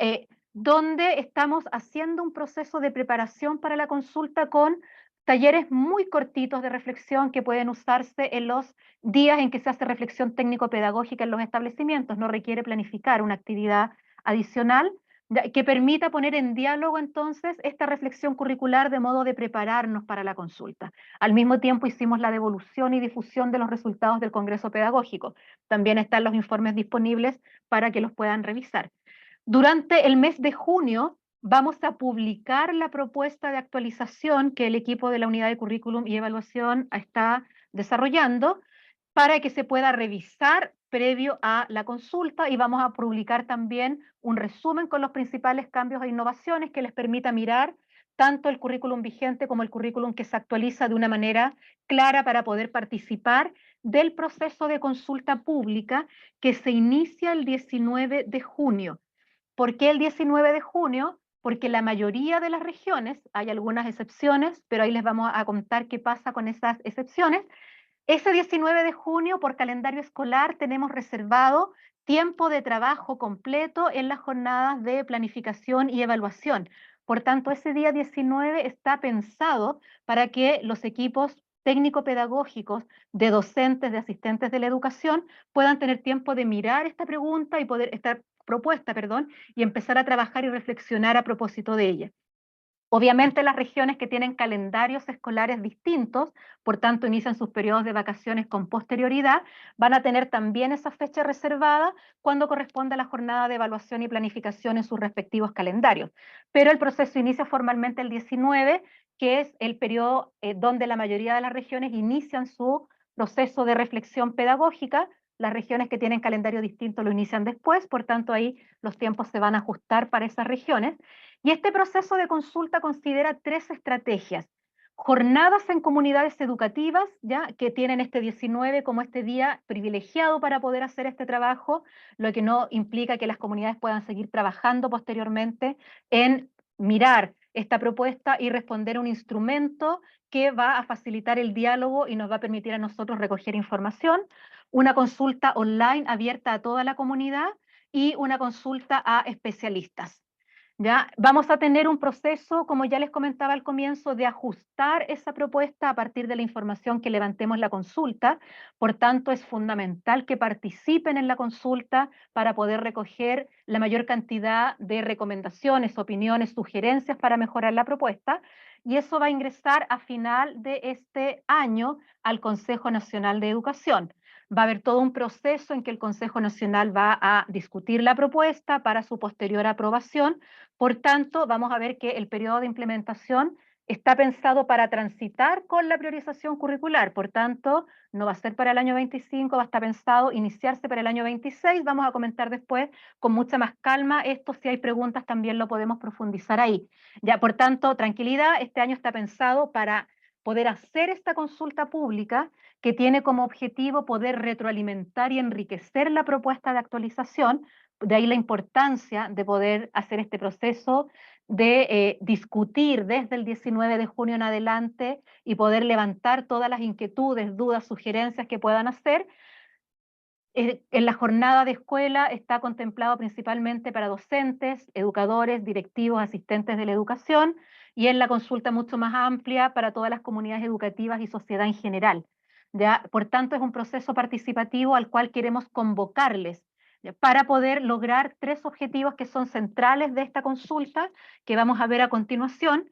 Donde estamos haciendo un proceso de preparación para la consulta con talleres muy cortitos de reflexión que pueden usarse en los días en que se hace reflexión técnico-pedagógica en los establecimientos. No requiere planificar una actividad adicional que permita poner en diálogo entonces esta reflexión curricular de modo de prepararnos para la consulta. Al mismo tiempo hicimos la devolución y difusión de los resultados del Congreso Pedagógico. También están los informes disponibles para que los puedan revisar. Durante el mes de junio vamos a publicar la propuesta de actualización que el equipo de la Unidad de Currículum y Evaluación está desarrollando para que se pueda revisar previo a la consulta, y vamos a publicar también un resumen con los principales cambios e innovaciones que les permita mirar tanto el currículum vigente como el currículum que se actualiza de una manera clara para poder participar del proceso de consulta pública que se inicia el 19 de junio. ¿Por qué el 19 de junio? Porque la mayoría de las regiones, hay algunas excepciones, pero ahí les vamos a contar qué pasa con esas excepciones. Ese 19 de junio, por calendario escolar, tenemos reservado tiempo de trabajo completo en las jornadas de planificación y evaluación. Por tanto, ese día 19 está pensado para que los equipos técnico-pedagógicos de docentes, de asistentes de la educación, puedan tener tiempo de mirar esta pregunta y poder, esta propuesta, perdón, y empezar a trabajar y reflexionar a propósito de ella. Obviamente las regiones que tienen calendarios escolares distintos, por tanto inician sus periodos de vacaciones con posterioridad, van a tener también esa fecha reservada cuando corresponda a la jornada de evaluación y planificación en sus respectivos calendarios. Pero el proceso inicia formalmente el 19, que es el periodo donde la mayoría de las regiones inician su proceso de reflexión pedagógica. Las regiones que tienen calendario distinto lo inician después, por tanto ahí los tiempos se van a ajustar para esas regiones. Y este proceso de consulta considera 3 estrategias. Jornadas en comunidades educativas, ya que tienen este 19 como este día privilegiado para poder hacer este trabajo, lo que no implica que las comunidades puedan seguir trabajando posteriormente en mirar esta propuesta y responder un instrumento que va a facilitar el diálogo y nos va a permitir a nosotros recoger información, una consulta online abierta a toda la comunidad y una consulta a especialistas. ¿Ya? Vamos a tener un proceso, como ya les comentaba al comienzo, de ajustar esa propuesta a partir de la información que levantemos en la consulta. Por tanto, es fundamental que participen en la consulta para poder recoger la mayor cantidad de recomendaciones, opiniones, sugerencias para mejorar la propuesta. Y eso va a ingresar a final de este año al Consejo Nacional de Educación. Va a haber todo un proceso en que el Consejo Nacional va a discutir la propuesta para su posterior aprobación. Por tanto, vamos a ver que el periodo de implementación está pensado para transitar con la priorización curricular. Por tanto, no va a ser para el año 25, va a estar pensado iniciarse para el año 26. Vamos a comentar después con mucha más calma esto. Si hay preguntas, también lo podemos profundizar ahí. Ya, por tanto, tranquilidad, este año está pensado para poder hacer esta consulta pública que tiene como objetivo poder retroalimentar y enriquecer la propuesta de actualización. De ahí la importancia de poder hacer este proceso de discutir desde el 19 de junio en adelante y poder levantar todas las inquietudes, dudas, sugerencias que puedan hacer. En la jornada de escuela está contemplado principalmente para docentes, educadores, directivos, asistentes de la educación, y en la consulta mucho más amplia para todas las comunidades educativas y sociedad en general. ¿Ya? Por tanto, es un proceso participativo al cual queremos convocarles, ¿ya? Para poder lograr 3 objetivos que son centrales de esta consulta, que vamos a ver a continuación,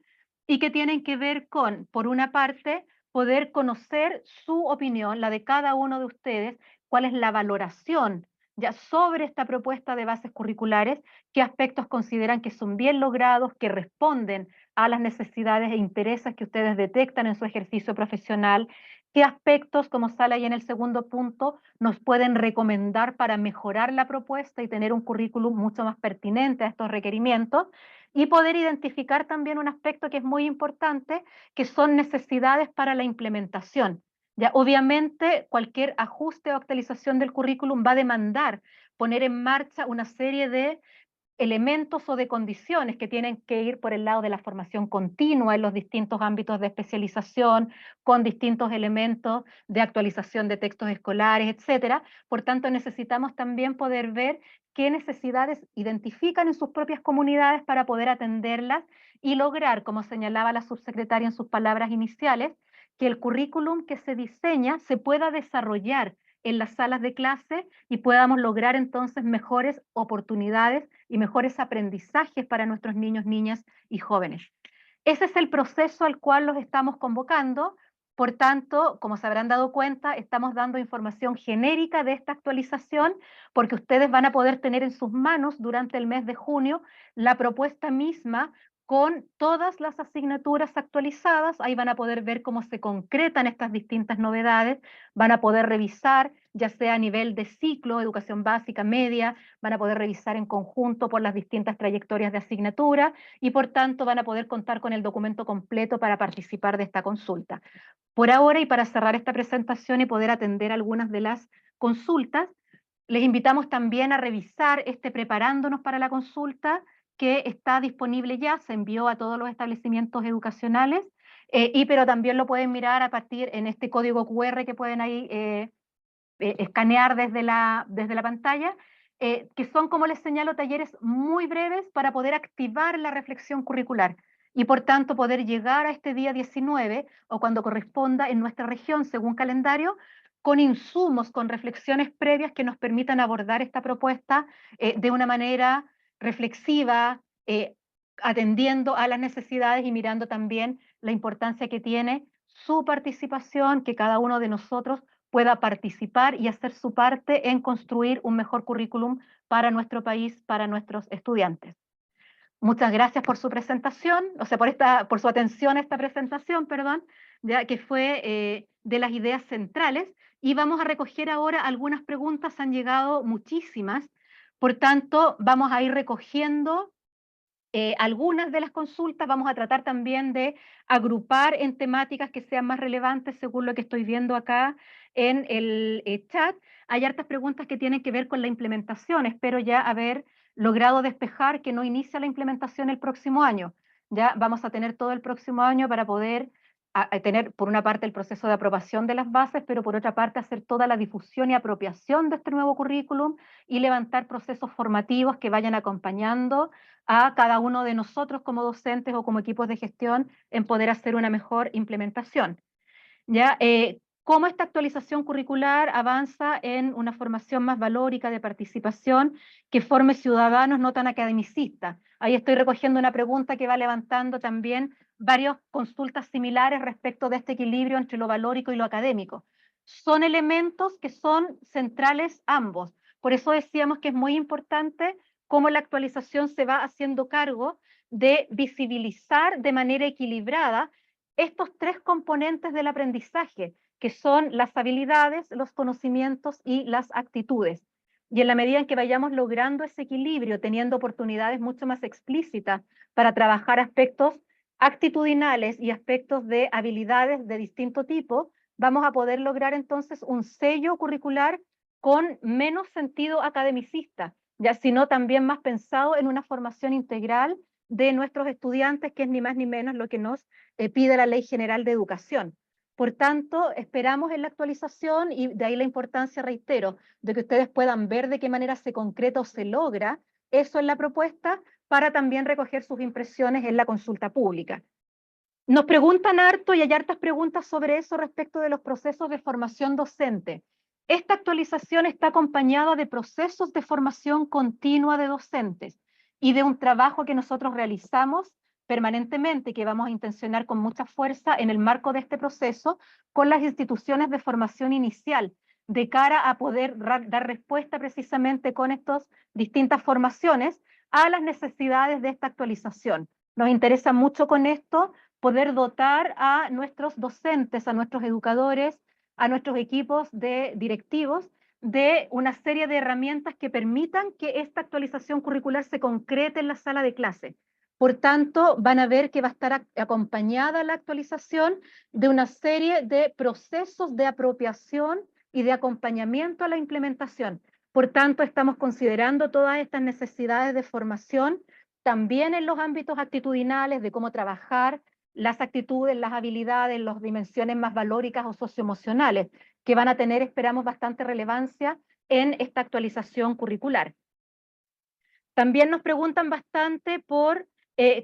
y que tienen que ver con, por una parte, poder conocer su opinión, la de cada uno de ustedes, cuál es la valoración ya sobre esta propuesta de bases curriculares, qué aspectos consideran que son bien logrados, que responden a las necesidades e intereses que ustedes detectan en su ejercicio profesional, qué aspectos, como sale ahí en el segundo punto, nos pueden recomendar para mejorar la propuesta y tener un currículum mucho más pertinente a estos requerimientos, y poder identificar también un aspecto que es muy importante, que son necesidades para la implementación. Ya, obviamente, cualquier ajuste o actualización del currículum va a demandar poner en marcha una serie de elementos o de condiciones que tienen que ir por el lado de la formación continua en los distintos ámbitos de especialización, con distintos elementos de actualización de textos escolares, etcétera. Por tanto, necesitamos también poder ver qué necesidades identifican en sus propias comunidades para poder atenderlas y lograr, como señalaba la subsecretaria en sus palabras iniciales, que el currículum que se diseña se pueda desarrollar en las salas de clase y podamos lograr entonces mejores oportunidades y mejores aprendizajes para nuestros niños, niñas y jóvenes. Ese es el proceso al cual los estamos convocando. Por tanto, como se habrán dado cuenta, estamos dando información genérica de esta actualización porque ustedes van a poder tener en sus manos durante el mes de junio la propuesta misma con todas las asignaturas actualizadas. Ahí van a poder ver cómo se concretan estas distintas novedades, van a poder revisar, ya sea a nivel de ciclo, educación básica, media, van a poder revisar en conjunto por las distintas trayectorias de asignatura y por tanto van a poder contar con el documento completo para participar de esta consulta. Por ahora, y para cerrar esta presentación y poder atender algunas de las consultas, les invitamos también a revisar Preparándonos para la consulta, que está disponible ya, se envió a todos los establecimientos educacionales, pero también lo pueden mirar a partir en este código QR que pueden ahí escanear desde la pantalla, que son, como les señalo, talleres muy breves para poder activar la reflexión curricular y por tanto poder llegar a este día 19 o cuando corresponda en nuestra región según calendario, con insumos, con reflexiones previas que nos permitan abordar esta propuesta de una manera reflexiva, atendiendo a las necesidades y mirando también la importancia que tiene su participación, que cada uno de nosotros pueda participar y hacer su parte en construir un mejor currículum para nuestro país, para nuestros estudiantes. Muchas gracias por su presentación, o sea, por su atención a esta presentación, perdón, ya que fue de las ideas centrales, y vamos a recoger ahora algunas preguntas, han llegado muchísimas, por tanto, vamos a ir recogiendo algunas de las consultas, vamos a tratar también de agrupar en temáticas que sean más relevantes según lo que estoy viendo acá en el chat. Hay hartas preguntas que tienen que ver con la implementación. Espero ya haber logrado despejar que no inicia la implementación el próximo año. Ya vamos a tener todo el próximo año para poder tener, por una parte, el proceso de aprobación de las bases, pero por otra parte, hacer toda la difusión y apropiación de este nuevo currículum y levantar procesos formativos que vayan acompañando a cada uno de nosotros como docentes o como equipos de gestión en poder hacer una mejor implementación. ¿Ya? ¿Cómo esta actualización curricular avanza en una formación más valórica de participación que forme ciudadanos no tan academicistas? Ahí estoy recogiendo una pregunta que va levantando también varias consultas similares respecto de este equilibrio entre lo valórico y lo académico. Son elementos que son centrales ambos. Por eso decíamos que es muy importante cómo la actualización se va haciendo cargo de visibilizar de manera equilibrada estos tres componentes del aprendizaje, que son las habilidades, los conocimientos y las actitudes. Y en la medida en que vayamos logrando ese equilibrio, teniendo oportunidades mucho más explícitas para trabajar aspectos actitudinales y aspectos de habilidades de distinto tipo, vamos a poder lograr entonces un sello curricular con menos sentido academicista, ya sino también más pensado en una formación integral de nuestros estudiantes, que es ni más ni menos lo que nos pide la Ley General de Educación. Por tanto, esperamos en la actualización, y de ahí la importancia, reitero, de que ustedes puedan ver de qué manera se concreta o se logra eso en la propuesta, para también recoger sus impresiones en la consulta pública. Nos preguntan harto, y hay hartas preguntas sobre eso respecto de los procesos de formación docente. Esta actualización está acompañada de procesos de formación continua de docentes y de un trabajo que nosotros realizamos permanentemente, que vamos a intencionar con mucha fuerza en el marco de este proceso con las instituciones de formación inicial, de cara a poder dar respuesta precisamente con estas distintas formaciones a las necesidades de esta actualización. Nos interesa mucho con esto poder dotar a nuestros docentes, a nuestros educadores, a nuestros equipos de directivos, de una serie de herramientas que permitan que esta actualización curricular se concrete en la sala de clase. Por tanto, van a ver que va a estar acompañada la actualización de una serie de procesos de apropiación y de acompañamiento a la implementación. Por tanto, estamos considerando todas estas necesidades de formación también en los ámbitos actitudinales, de cómo trabajar las actitudes, las habilidades, las dimensiones más valóricas o socioemocionales, que van a tener, esperamos, bastante relevancia en esta actualización curricular. También nos preguntan bastante por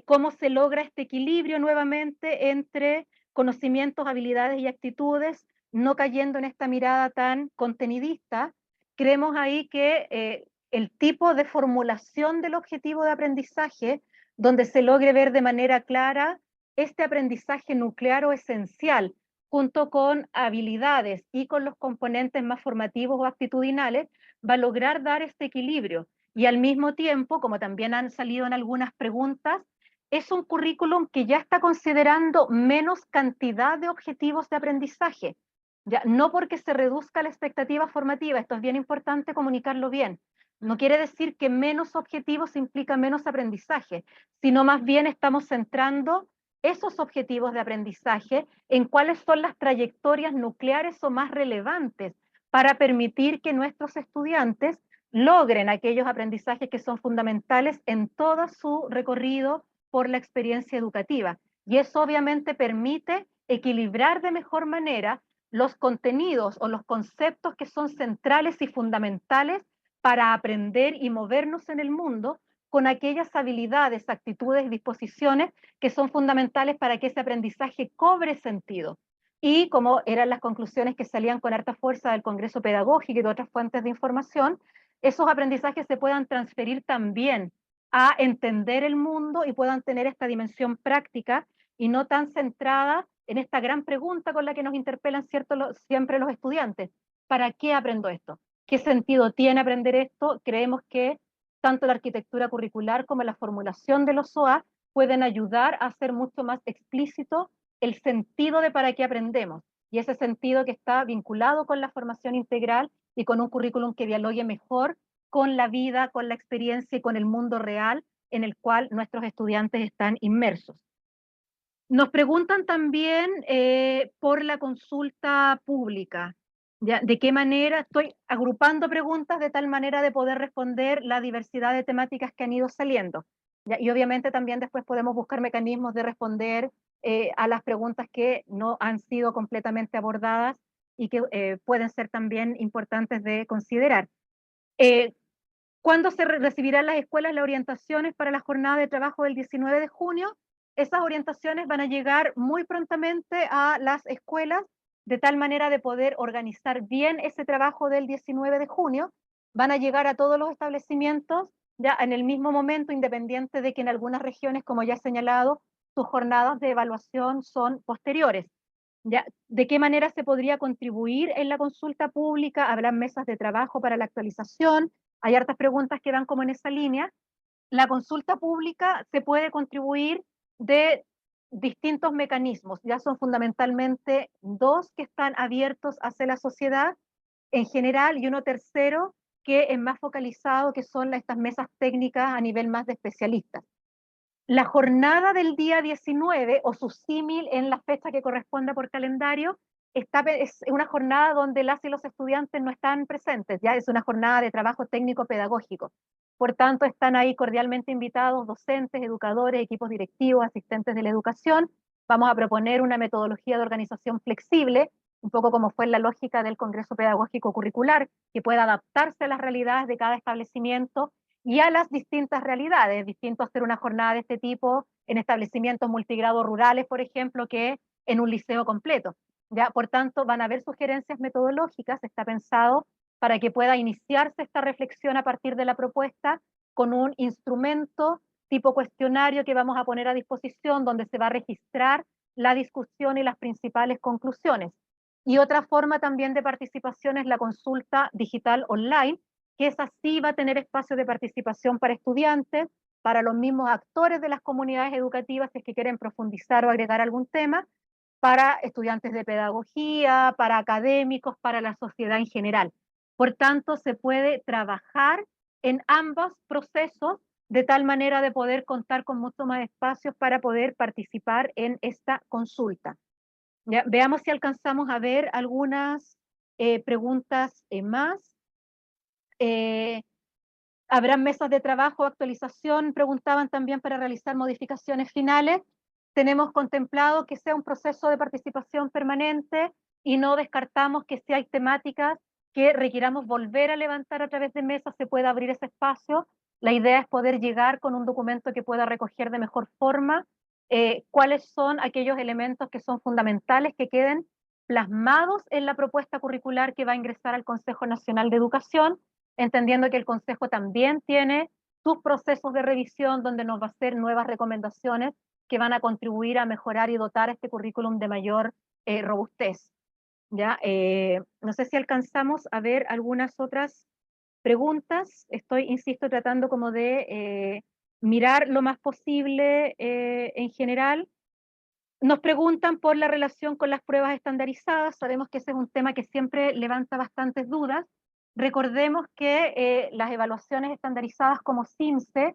cómo se logra este equilibrio nuevamente entre conocimientos, habilidades y actitudes, no cayendo en esta mirada tan contenidista. Creemos ahí que el tipo de formulación del objetivo de aprendizaje, donde se logre ver de manera clara este aprendizaje nuclear o esencial, junto con habilidades y con los componentes más formativos o actitudinales, va a lograr dar este equilibrio. Y al mismo tiempo, como también han salido en algunas preguntas, es un currículum que ya está considerando menos cantidad de objetivos de aprendizaje. Ya, no porque se reduzca la expectativa formativa, esto es bien importante comunicarlo bien. No quiere decir que menos objetivos implica menos aprendizaje, sino más bien estamos centrando esos objetivos de aprendizaje en cuáles son las trayectorias nucleares o más relevantes para permitir que nuestros estudiantes logren aquellos aprendizajes que son fundamentales en todo su recorrido por la experiencia educativa. Y eso obviamente permite equilibrar de mejor manera los contenidos o los conceptos que son centrales y fundamentales para aprender y movernos en el mundo, con aquellas habilidades, actitudes y disposiciones que son fundamentales para que ese aprendizaje cobre sentido. Y como eran las conclusiones que salían con harta fuerza del Congreso Pedagógico y de otras fuentes de información, esos aprendizajes se puedan transferir también a entender el mundo y puedan tener esta dimensión práctica y no tan centrada en esta gran pregunta con la que nos interpelan siempre los estudiantes. ¿Para qué aprendo esto? ¿Qué sentido tiene aprender esto? Creemos que tanto la arquitectura curricular como la formulación de los SOA pueden ayudar a hacer mucho más explícito el sentido de para qué aprendemos. Y ese sentido que está vinculado con la formación integral y con un currículum que dialogue mejor con la vida, con la experiencia y con el mundo real en el cual nuestros estudiantes están inmersos. Nos preguntan también por la consulta pública. ¿Ya? ¿De qué manera? Estoy agrupando preguntas de tal manera de poder responder la diversidad de temáticas que han ido saliendo. ¿Ya? Y obviamente también después podemos buscar mecanismos de responder a las preguntas que no han sido completamente abordadas y que pueden ser también importantes de considerar. ¿Cuándo se recibirán las escuelas las orientaciones para la jornada de trabajo del 19 de junio? Esas orientaciones van a llegar muy prontamente a las escuelas, de tal manera de poder organizar bien ese trabajo del 19 de junio. Van a llegar a todos los establecimientos ya en el mismo momento, independiente de que en algunas regiones, como ya he señalado, sus jornadas de evaluación son posteriores. ¿Ya? ¿De qué manera se podría contribuir en la consulta pública? Habrán mesas de trabajo para la actualización. Hay hartas preguntas que van como en esa línea. La consulta pública se puede contribuir de distintos mecanismos. Ya son fundamentalmente dos que están abiertos hacia la sociedad en general y uno tercero que es más focalizado, que son estas mesas técnicas a nivel más de especialistas. La jornada del día 19 o su símil en la fecha que corresponda por calendario es una jornada donde las y los estudiantes no están presentes, ya es una jornada de trabajo técnico pedagógico. Por tanto, están ahí cordialmente invitados docentes, educadores, equipos directivos, asistentes de la educación. Vamos a proponer una metodología de organización flexible, un poco como fue la lógica del Congreso Pedagógico Curricular, que pueda adaptarse a las realidades de cada establecimiento y a las distintas realidades. Es distinto hacer una jornada de este tipo en establecimientos multigrados rurales, por ejemplo, que en un liceo completo. ¿Ya? Por tanto, van a haber sugerencias metodológicas, está pensado para que pueda iniciarse esta reflexión a partir de la propuesta con un instrumento tipo cuestionario que vamos a poner a disposición, donde se va a registrar la discusión y las principales conclusiones. Y otra forma también de participación es la consulta digital online, que esa sí va a tener espacio de participación para estudiantes, para los mismos actores de las comunidades educativas que quieren profundizar o agregar algún tema, para estudiantes de pedagogía, para académicos, para la sociedad en general. Por tanto, se puede trabajar en ambos procesos de tal manera de poder contar con mucho más espacios para poder participar en esta consulta. ¿Ya? Veamos si alcanzamos a ver algunas preguntas más. Habrán mesas de trabajo, actualización, preguntaban también para realizar modificaciones finales. Tenemos contemplado que sea un proceso de participación permanente y no descartamos que si hay temáticas que requiramos volver a levantar a través de mesas, se pueda abrir ese espacio. La idea es poder llegar con un documento que pueda recoger de mejor forma cuáles son aquellos elementos que son fundamentales que queden plasmados en la propuesta curricular que va a ingresar al Consejo Nacional de Educación, entendiendo que el Consejo también tiene sus procesos de revisión donde nos va a hacer nuevas recomendaciones que van a contribuir a mejorar y dotar este currículum de mayor robustez. ¿Ya? No sé si alcanzamos a ver algunas otras preguntas. Estoy, insisto, tratando como de mirar lo más posible en general. Nos preguntan por la relación con las pruebas estandarizadas. Sabemos que ese es un tema que siempre levanta bastantes dudas. Recordemos que las evaluaciones estandarizadas como CIMSE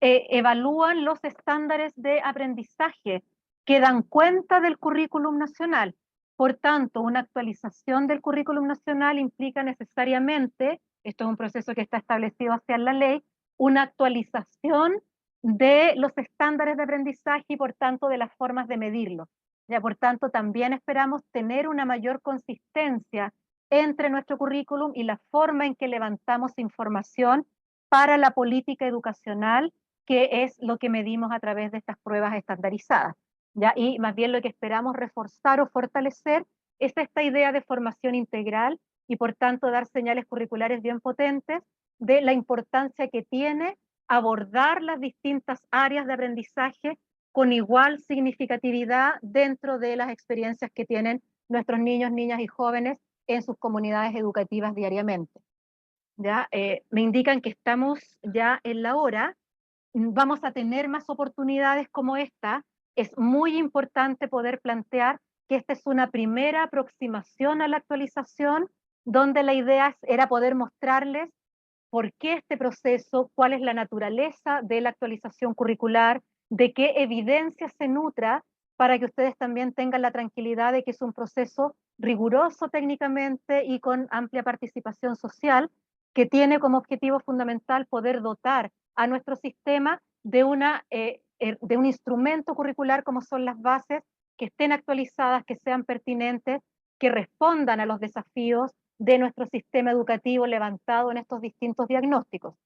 evalúan los estándares de aprendizaje que dan cuenta del currículum nacional. Por tanto, una actualización del currículum nacional implica necesariamente, esto es un proceso que está establecido hacia la ley, una actualización de los estándares de aprendizaje y por tanto de las formas de medirlo. Ya, por tanto, también esperamos tener una mayor consistencia entre nuestro currículum y la forma en que levantamos información para la política educacional, que es lo que medimos a través de estas pruebas estandarizadas. ¿Ya? Y más bien lo que esperamos reforzar o fortalecer es esta idea de formación integral y por tanto dar señales curriculares bien potentes de la importancia que tiene abordar las distintas áreas de aprendizaje con igual significatividad dentro de las experiencias que tienen nuestros niños, niñas y jóvenes en sus comunidades educativas diariamente. ¿Ya? Me indican que estamos ya en la hora, vamos a tener más oportunidades como esta. Es muy importante poder plantear que esta es una primera aproximación a la actualización, donde la idea era poder mostrarles por qué este proceso, cuál es la naturaleza de la actualización curricular, de qué evidencia se nutra, para que ustedes también tengan la tranquilidad de que es un proceso riguroso técnicamente y con amplia participación social, que tiene como objetivo fundamental poder dotar a nuestro sistema de un instrumento curricular como son las bases, que estén actualizadas, que sean pertinentes, que respondan a los desafíos de nuestro sistema educativo levantado en estos distintos diagnósticos.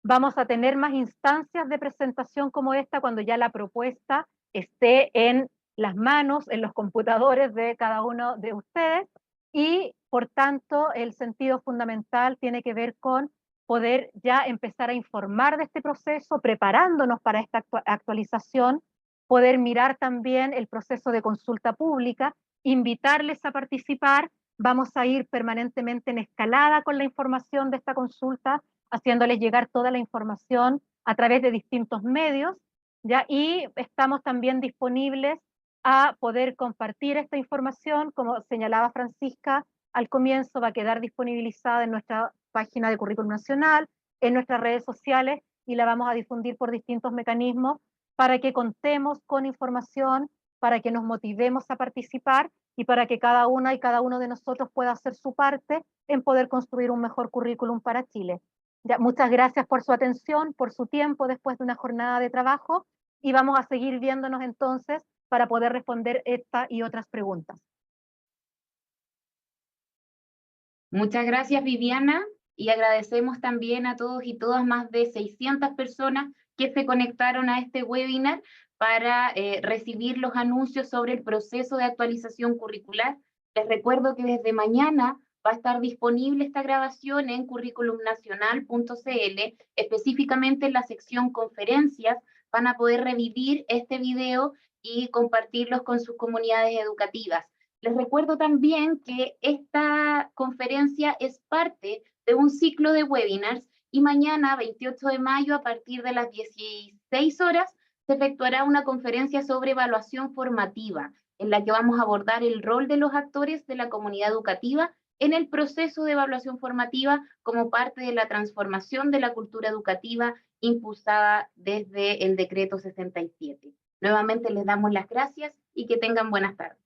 Vamos a tener más instancias de presentación como esta cuando ya la propuesta esté en las manos, en los computadores de cada uno de ustedes, y por tanto el sentido fundamental tiene que ver con poder ya empezar a informar de este proceso, preparándonos para esta actualización, poder mirar también el proceso de consulta pública, invitarles a participar. Vamos a ir permanentemente en escalada con la información de esta consulta, haciéndoles llegar toda la información a través de distintos medios, ¿ya? Y estamos también disponibles a poder compartir esta información, como señalaba Francisca al comienzo, va a quedar disponibilizada en nuestra página de Currículum Nacional, en nuestras redes sociales, y la vamos a difundir por distintos mecanismos para que contemos con información, para que nos motivemos a participar y para que cada una y cada uno de nosotros pueda hacer su parte en poder construir un mejor currículum para Chile. Ya, muchas gracias por su atención, por su tiempo después de una jornada de trabajo, y vamos a seguir viéndonos entonces para poder responder esta y otras preguntas. Muchas gracias, Viviana, y agradecemos también a todos y todas, más de 600 personas que se conectaron a este webinar para recibir los anuncios sobre el proceso de actualización curricular. Les recuerdo que desde mañana va a estar disponible esta grabación en curriculumnacional.cl, específicamente en la sección conferencias. Van a poder revivir este video y compartirlos con sus comunidades educativas. Les recuerdo también que esta conferencia es parte de un ciclo de webinars y mañana, 28 de mayo, a partir de las 16 horas, se efectuará una conferencia sobre evaluación formativa, en la que vamos a abordar el rol de los actores de la comunidad educativa en el proceso de evaluación formativa como parte de la transformación de la cultura educativa impulsada desde el decreto 67. Nuevamente les damos las gracias y que tengan buenas tardes.